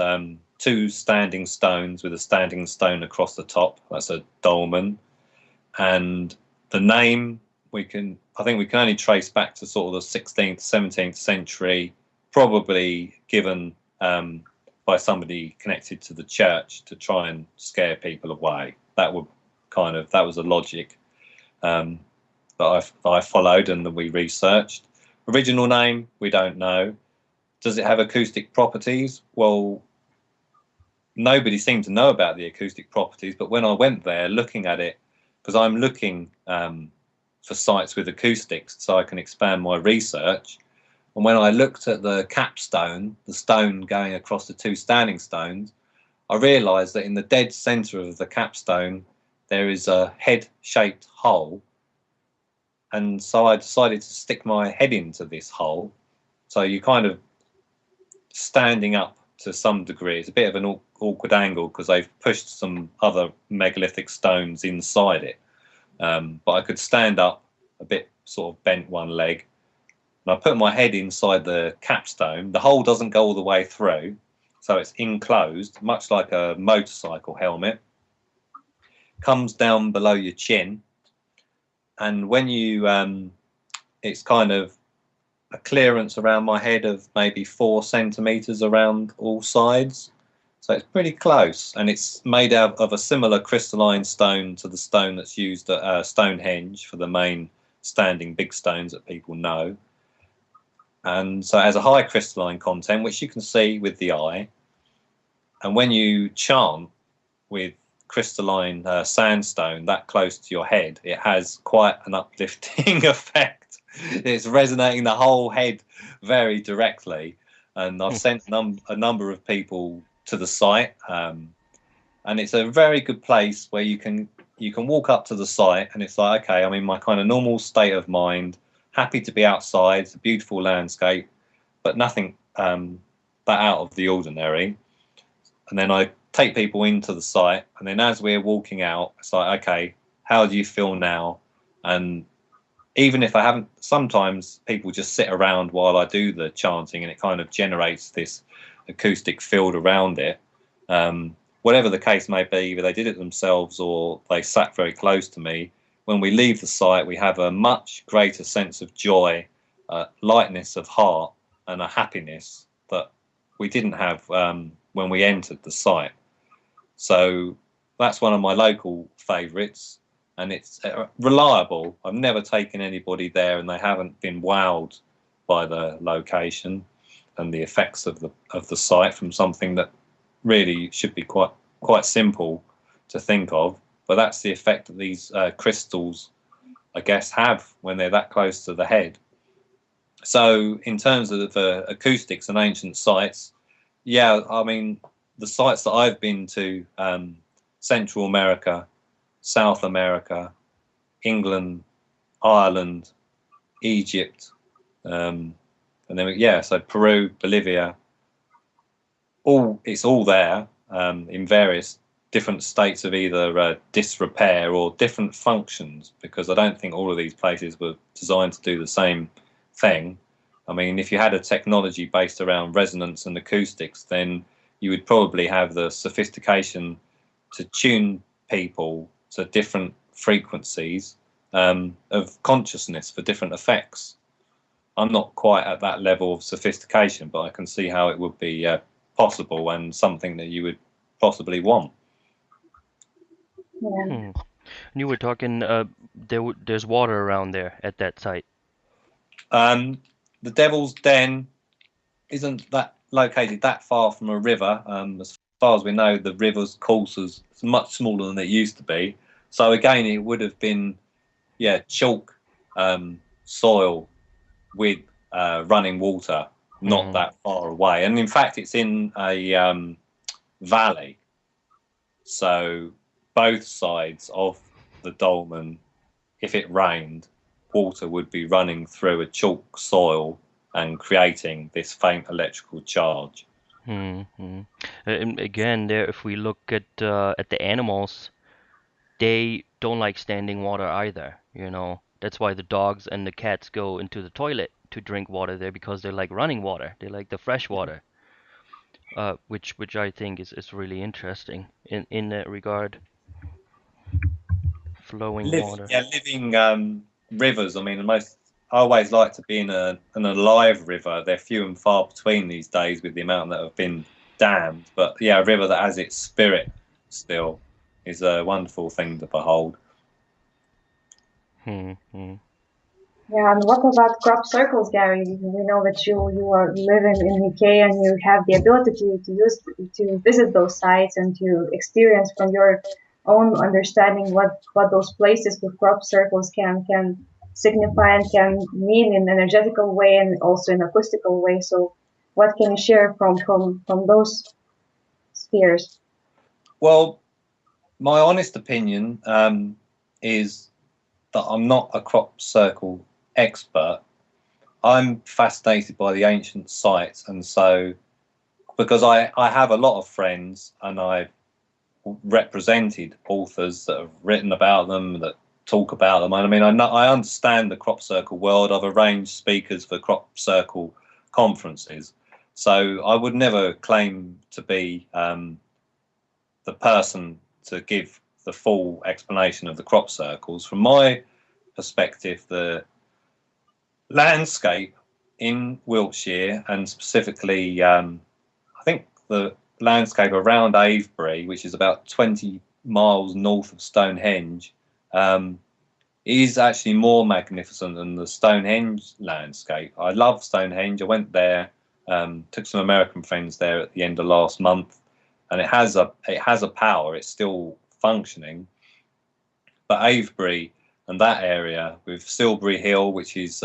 two standing stones with a standing stone across the top. That's a dolmen, and the name I think we can only trace back to sort of the 16th, 17th century, probably given by somebody connected to the church to try and scare people away. That was the logic that I followed and that we researched. Original name, we don't know. Does it have acoustic properties? Well, nobody seemed to know about the acoustic properties, but when I went there looking at it, because I'm looking for sites with acoustics so I can expand my research. And when I looked at the capstone, the stone going across the two standing stones, I realised that in the dead centre of the capstone there is a head-shaped hole. And so I decided to stick my head into this hole. So you kind of standing up to some degree. It's a bit of an awkward angle because they've pushed some other megalithic stones inside it. But I could stand up a bit, sort of bent one leg, and I put my head inside the capstone. The hole doesn't go all the way through, so it's enclosed, much like a motorcycle helmet. Comes down below your chin, and when you, it's kind of a clearance around my head of maybe 4 centimeters around all sides. So it's pretty close, and it's made out of a similar crystalline stone to the stone that's used at Stonehenge for the main standing big stones that people know. And so it has a high crystalline content, which you can see with the eye. And when you chant with crystalline sandstone that close to your head, it has quite an uplifting effect. It's resonating the whole head very directly. And I've sent a number of people to the site, and it's a very good place where you can walk up to the site and it's like, okay, I'm in my kind of normal state of mind, happy to be outside. It's a beautiful landscape, but nothing that out of the ordinary. And then I take people into the site, and then as we're walking out, it's like, okay, how do you feel now? And even if I haven't, sometimes people just sit around while I do the chanting, and it kind of generates this acoustic field around it. Whatever the case may be, either they did it themselves or they sat very close to me. When we leave the site, we have a much greater sense of joy, lightness of heart, and a happiness that we didn't have when we entered the site. So that's one of my local favourites, and it's reliable. I've never taken anybody there and they haven't been wowed by the location and the effects of the site from something that really should be quite simple to think of. But that's the effect that these crystals, I guess, have when they're that close to the head. So in terms of acoustics and ancient sites, yeah, I mean, the sites that I've been to, Central America, South America, England, Ireland, Egypt, and then yeah, so Peru, Bolivia, it's all there, in various different states of either disrepair or different functions, because I don't think all of these places were designed to do the same thing. I mean, if you had a technology based around resonance and acoustics, then you would probably have the sophistication to tune people to different frequencies, of consciousness for different effects. I'm not quite at that level of sophistication, but I can see how it would be possible and something that you would possibly want. Yeah. Hmm. You were talking, there's water around there at that site. The Devil's Den isn't that located that far from a river. As far as we know, the river's course is much smaller than it used to be. So again, it would have been, yeah, chalk soil with running water, not Hmm. that far away. And in fact, it's in a valley. So both sides of the dolmen, if it rained, water would be running through a chalk soil and creating this faint electrical charge. Hmm. Hmm. And again, there, if we look at the animals, they don't like standing water either, you know. That's why the dogs and the cats go into the toilet to drink water there because they like running water. They like the fresh water, which I think is really interesting in that regard. Flowing water. Living rivers. I mean, I always like to be in an alive river. They're few and far between these days with the amount that have been dammed. But yeah, a river that has its spirit still is a wonderful thing to behold. Hmm. Hmm. Yeah, and what about crop circles, Gary? We know that you are living in UK and you have the ability to visit those sites and to experience from your own understanding what those places with crop circles can signify and can mean in an energetical way and also in acoustical way. So, what can you share from those spheres? Well, my honest opinion is that I'm not a crop circle expert. I'm fascinated by the ancient sites, and so because I have a lot of friends and I've represented authors that have written about them, that talk about them. I mean, I understand the crop circle world. I've arranged speakers for crop circle conferences, so I would never claim to be the person to give the full explanation of the crop circles. From my perspective, the landscape in Wiltshire, and specifically, I think the landscape around Avebury, which is about 20 miles north of Stonehenge, is actually more magnificent than the Stonehenge landscape. I love Stonehenge. I went there, took some American friends there at the end of last month, and it has a power. It's still functioning. But Avebury and that area with Silbury Hill, which is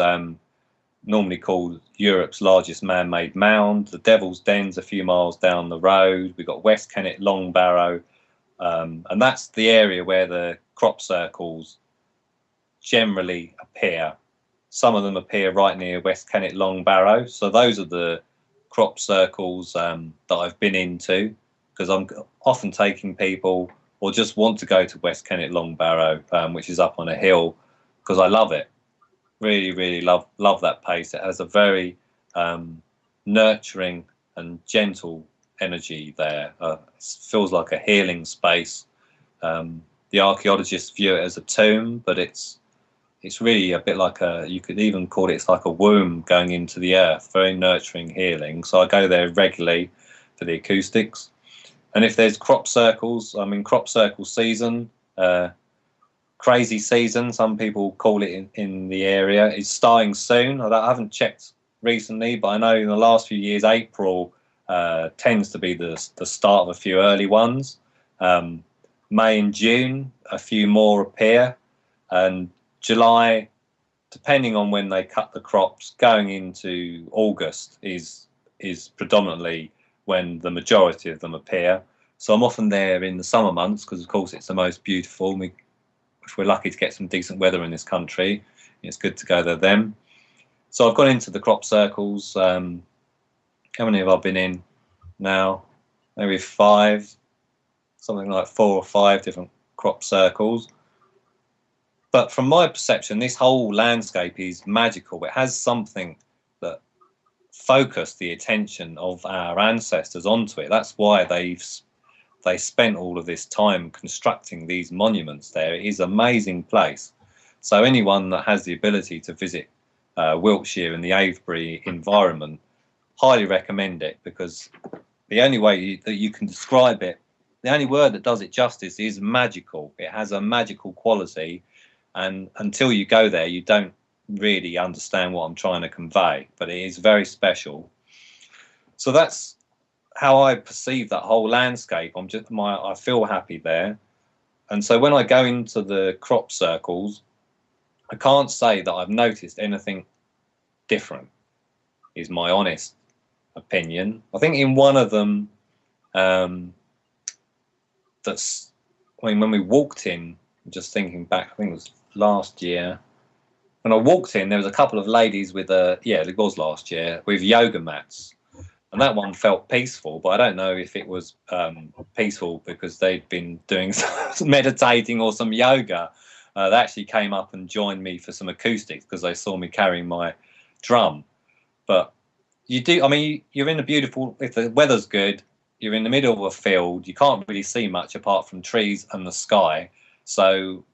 normally called Europe's largest man-made mound. The Devil's Den's a few miles down the road. We've got West Kennet, Long Barrow, and that's the area where the crop circles generally appear. Some of them appear right near West Kennet, Long Barrow. So those are the crop circles that I've been into, because I'm often taking people or just want to go to West Kennet, Long Barrow, which is up on a hill, because I love it. Really, really love that place. It has a very nurturing and gentle energy there. It feels like a healing space. The archaeologists view it as a tomb, but it's really a bit like you could even call it's like a womb going into the earth. Very nurturing, healing. So I go there regularly for the acoustics. And if there's crop circles, I'm in crop circle season. Crazy season, some people call it in the area. It's starting soon. I haven't checked recently, but I know in the last few years, April tends to be the start of a few early ones. May and June, a few more appear, and July depending on when they cut the crops, going into August is predominantly when the majority of them appear. So I'm often there in the summer months because, of course, it's the most beautiful. If we're lucky to get some decent weather in this country, it's good to go there then. So I've gone into the crop circles. How many have I been in now? Maybe 5, something like 4 or 5 different crop circles. But from my perception, this whole landscape is magical. It has something that focused the attention of our ancestors onto it. That's why they spent all of this time constructing these monuments there. It is an amazing place. So anyone that has the ability to visit Wiltshire and the Avebury environment, highly recommend it, because the only way that you can describe it, the only word that does it justice is magical. It has a magical quality. And until you go there, you don't really understand what I'm trying to convey, but it is very special. So that's how I perceive that whole landscape. I feel happy there. And so when I go into the crop circles, I can't say that I've noticed anything different, is my honest opinion. I think in one of them, when we walked in, just thinking back, I think it was last year, when I walked in, there was a couple of ladies with it was last year, with yoga mats, and that one felt peaceful, but I don't know if it was peaceful because they'd been doing some meditating or some yoga. They actually came up and joined me for some acoustics because they saw me carrying my drum. But you're in a beautiful, if the weather's good, you're in the middle of a field, you can't really see much apart from trees and the sky. So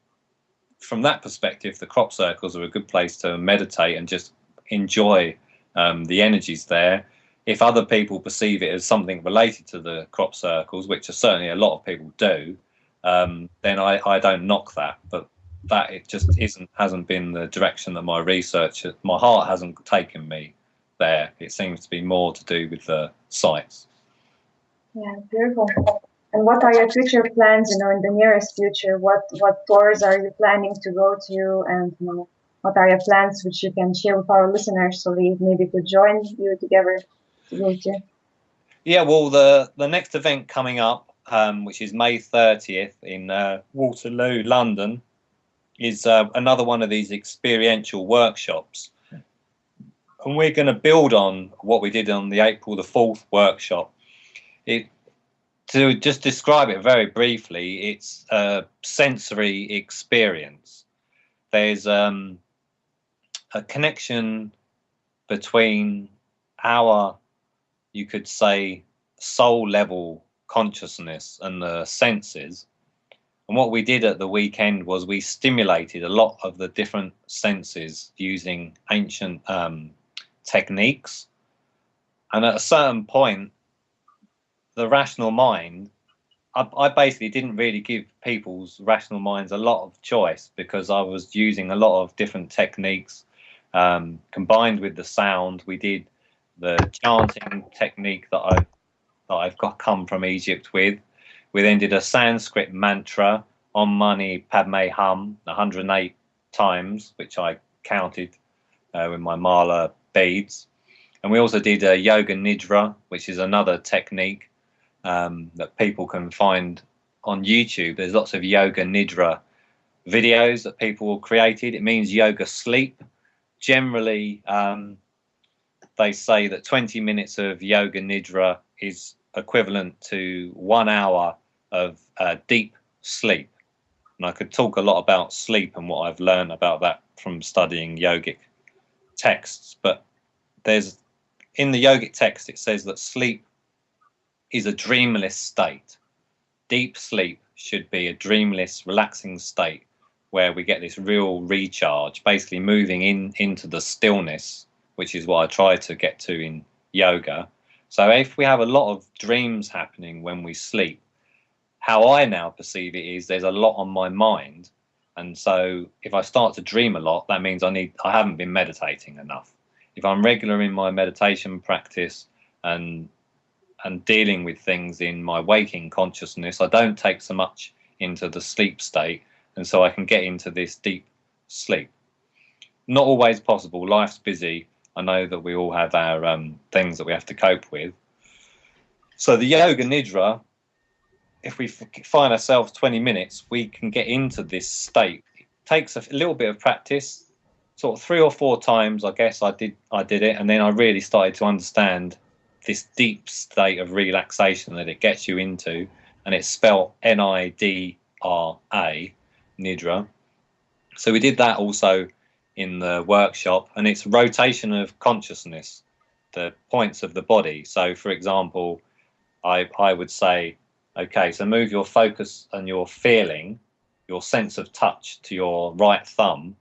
from that perspective, the crop circles are a good place to meditate and just enjoy the energies there. If other people perceive it as something related to the crop circles, which are certainly a lot of people do, then I don't knock that. But that it just hasn't been the direction that my heart hasn't taken me there. It seems to be more to do with the sites. Yeah, beautiful. And what are your future plans, in the nearest future? What tours are you planning to go to? And, what are your plans which you can share with our listeners so we maybe could join you together to go to? Yeah, well, the next event coming up, which is May 30th in Waterloo, London, is another one of these experiential workshops. And we're going to build on what we did on the April the 4th workshop. To just describe it very briefly, it's a sensory experience. There's a connection between our, you could say, soul level consciousness and the senses. And what we did at the weekend was we stimulated a lot of the different senses using ancient techniques. And at a certain point, the rational mind, I basically didn't really give people's rational minds a lot of choice because I was using a lot of different techniques combined with the sound. We did the chanting technique that I've come from Egypt with. We then did a Sanskrit mantra, Om Mani Padme Hum, 108 times, which I counted with my mala beads. And we also did a Yoga Nidra, which is another technique that people can find on YouTube. There's lots of Yoga Nidra videos that people have created. It means yoga sleep. Generally, they say that 20 minutes of Yoga Nidra is equivalent to 1 hour of deep sleep. And I could talk a lot about sleep and what I've learned about that from studying yogic texts. But in the yogic text, it says that sleep is a dreamless state. Deep sleep should be a dreamless, relaxing state where we get this real recharge, basically moving into the stillness, which is what I try to get to in yoga. So if we have a lot of dreams happening when we sleep, how I now perceive it is there's a lot on my mind. And so if I start to dream a lot, that means I haven't been meditating enough. If I'm regular in my meditation practice and dealing with things in my waking consciousness, I don't take so much into the sleep state, and so I can get into this deep sleep. not always possible. Life's busy. I know that we all have our things that we have to cope with. So the yoga nidra, if we find ourselves 20 minutes, we can get into this state. It takes a little bit of practice, sort of 3 or 4 times, I guess I did it, and then I really started to understand this deep state of relaxation that it gets you into, and it's spelled Nidra, nidra. So we did that also in the workshop, and it's rotation of consciousness, the points of the body. So for example, I would say, okay, so move your focus and your feeling, your sense of touch to your right thumb,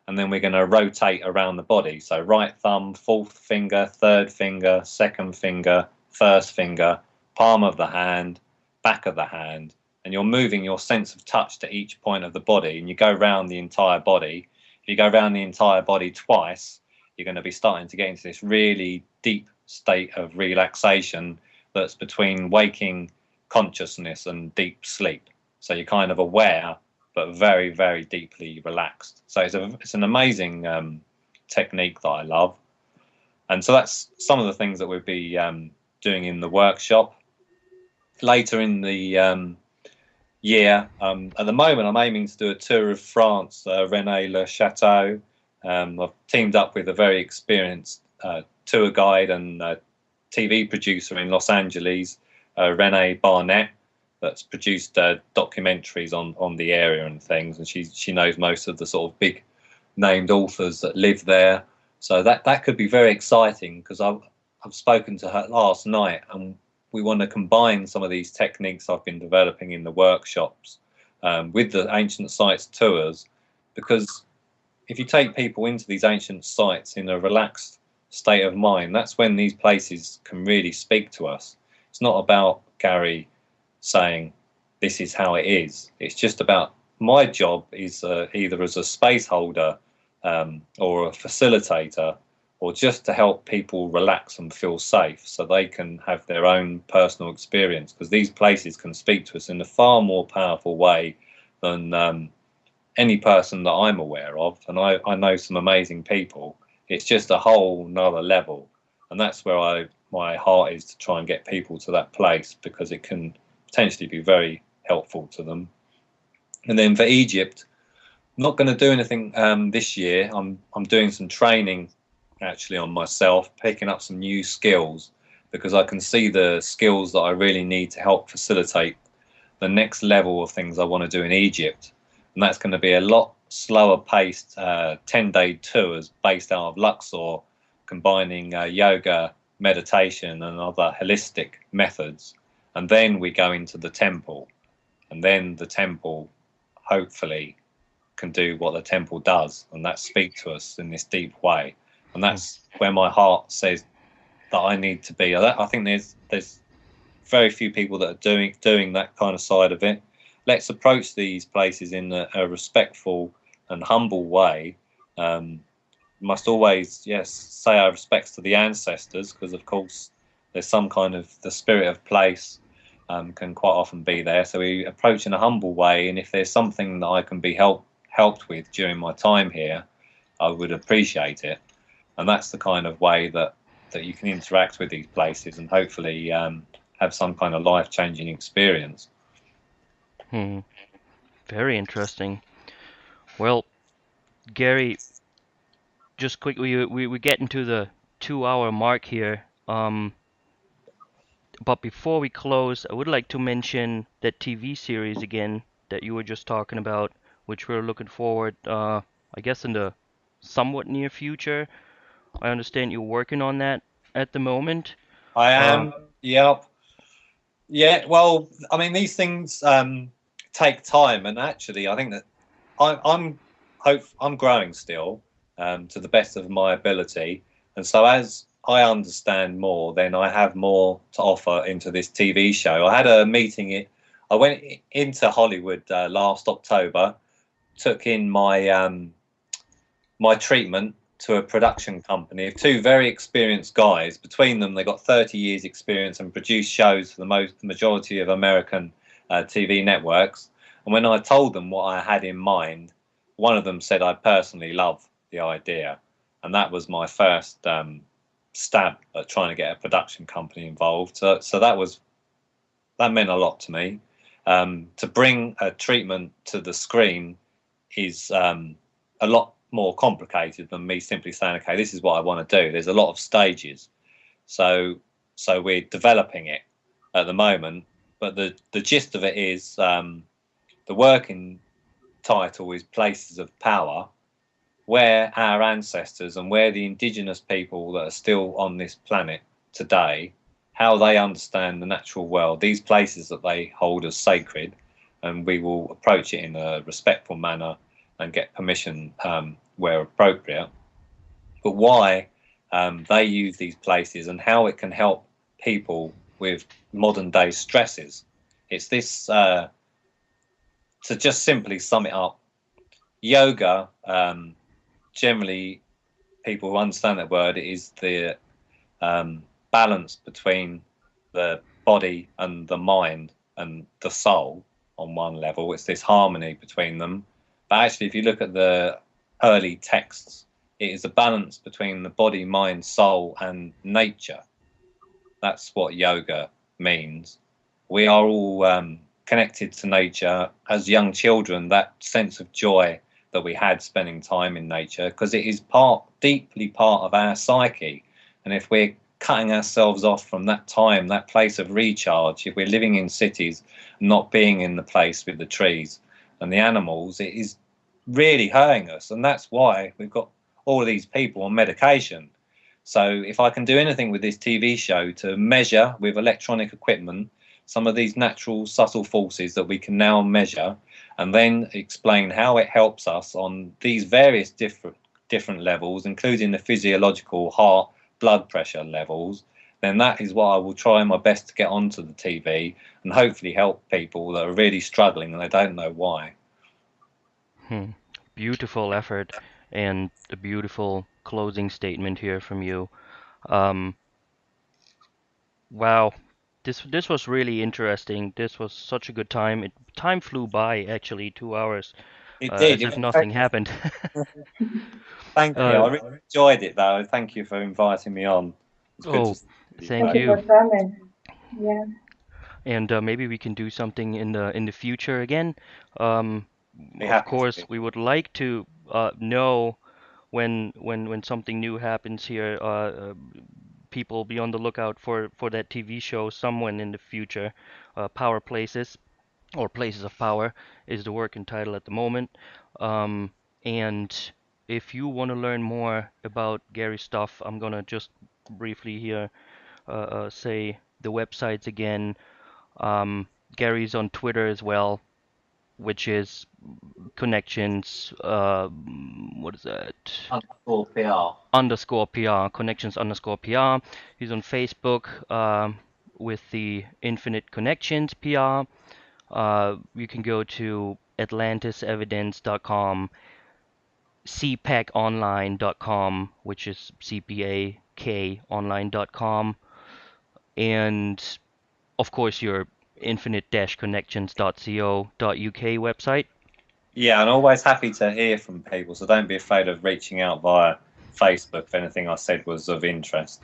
and then we're going to rotate around the body. So right thumb, fourth finger, third finger, second finger, first finger, palm of the hand, back of the hand, and you're moving your sense of touch to each point of the body, and you go around the entire body. If you go around the entire body twice, you're going to be starting to get into this really deep state of relaxation that's between waking consciousness and deep sleep. So you're kind of aware, but very, very deeply relaxed. So it's an amazing technique that I love. And so that's some of the things that we'll be doing in the workshop. Later in the year, at the moment, I'm aiming to do a tour of France, René Le Chateau. I've teamed up with a very experienced tour guide and TV producer in Los Angeles, Renee Barnett, that's produced documentaries on the area and things, and she knows most of the sort of big named authors that live there. So that could be very exciting, because I've spoken to her last night, and we want to combine some of these techniques I've been developing in the workshops with the ancient sites tours, because if you take people into these ancient sites in a relaxed state of mind, that's when these places can really speak to us. It's not about Gary saying this is how it is. It's just about, my job is either as a space holder or a facilitator, or just to help people relax and feel safe so they can have their own personal experience, because these places can speak to us in a far more powerful way than any person that I'm aware of. And I know some amazing people. It's just a whole nother level, and that's where my heart is, to try and get people to that place, because it can potentially be very helpful to them. And then for Egypt, I'm not going to do anything this year. I'm doing some training actually on myself, picking up some new skills, because I can see the skills that I really need to help facilitate the next level of things I want to do in Egypt. And that's going to be a lot slower paced 10-day tours based out of Luxor, combining yoga, meditation and other holistic methods. And then we go into the temple, and then the temple hopefully can do what the temple does, and that speak to us in this deep way. And that's where my heart says that I need to be. I think there's very few people that are doing that kind of side of it. Let's approach these places in a respectful and humble way. Must always, yes, say our respects to the ancestors, because of course there's some kind of, the spirit of place can quite often be there. So we approach in a humble way, and if there's something that I can be helped with during my time here, I would appreciate it. And that's the kind of way that you can interact with these places and hopefully have some kind of life-changing experience. Very interesting. Well, Gary, just quickly, we get into the 2-hour mark here. But before we close, I would like to mention that TV series again that you were just talking about, which we're looking forward, I guess, in the somewhat near future. I understand you're working on that at the moment. I am. Yep. Yeah. Well, I mean, these things take time, and actually, I think that I'm growing still to the best of my ability, and so as I understand more, then I have more to offer into this TV show. I had a meeting. I went into Hollywood last October, took in my my treatment to a production company of 2 very experienced guys. Between them, they got 30 years experience and produced shows for the majority of American TV networks. And when I told them what I had in mind, one of them said, I personally love the idea, and that was my first stab at trying to get a production company involved. So that meant a lot to me. To bring a treatment to the screen is a lot more complicated than me simply saying, okay, this is what I want to do. There's a lot of stages, so we're developing it at the moment. But the gist of it is, the working title is Places of Power, where our ancestors and where the indigenous people that are still on this planet today, how they understand the natural world, these places that they hold as sacred, and we will approach it in a respectful manner and get permission where appropriate, but why they use these places and how it can help people with modern day stresses. It's this, to just simply sum it up, yoga, generally people who understand that word, is the balance between the body and the mind and the soul on one level. It's this harmony between them. But actually, if you look at the early texts, it is a balance between the body, mind, soul, and nature. That's what yoga means. We are all connected to nature as young children. That sense of joy that we had spending time in nature, because it is deeply part of our psyche. And if we're cutting ourselves off from that time, that place of recharge, if we're living in cities, not being in the place with the trees and the animals, it is really hurting us. And that's why we've got all of these people on medication. So if I can do anything with this TV show to measure with electronic equipment some of these natural subtle forces that we can now measure, and then explain how it helps us on these various different levels, including the physiological heart blood pressure levels, then that is what I will try my best to get onto the TV and hopefully help people that are really struggling and they don't know why. Beautiful effort and a beautiful closing statement here from you. Um, wow, this was really interesting. This was such a good time. Time flew by actually, 2 hours, It did. as if nothing happened. Thank you. I really enjoyed it though. Thank you for inviting me on. It's good to see you. Thank Thank you you. for coming. Yeah. And maybe we can do something in the future again. Be Of happy course, to. we would like to know when something new happens here. People be on the lookout for that TV show, someone in the future. Power Places, or Places of Power, is the working title at the moment. And if you want to learn more about Gary's stuff, I'm gonna just briefly here say the websites again. Gary's on Twitter as well, which is connections. What is that? Underscore PR. Underscore PR. Connections underscore PR. He's on Facebook with the Infinite Connections PR. You can go to atlantisevidence.com, cpaconline.com, which is CPAK online.com, and of course your infinite-connections.co.uk website. Yeah, and always happy to hear from people, so don't be afraid of reaching out via Facebook if anything I said was of interest.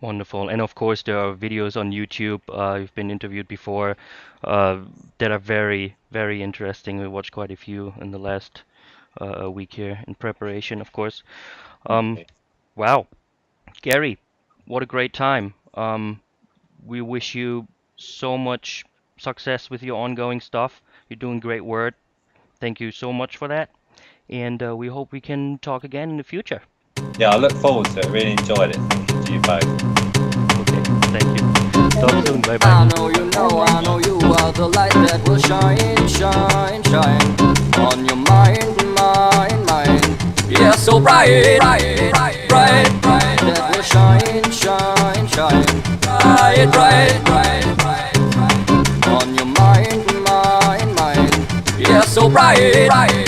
Wonderful. And of course, there are videos on YouTube. You've been interviewed before that are very, very interesting. We watched quite a few in the last week here in preparation, of course. Wow. Gary, what a great time. We wish you so much success with your ongoing stuff. You're doing great work. Thank you so much for that. And we hope we can talk again in the future. Yeah, I look forward to it. Really enjoyed it. Thank you to you both. Okay, thank you. Talk soon. Bye I bye. know you are the light that will shine, shine, shine on your mind, mind, mind. Yeah, so bright, bright, bright, bright, that will shine, shine, shine, bright, bright, bright, bright, bright on your mind, mind, mind. Yeah, so bright, bright.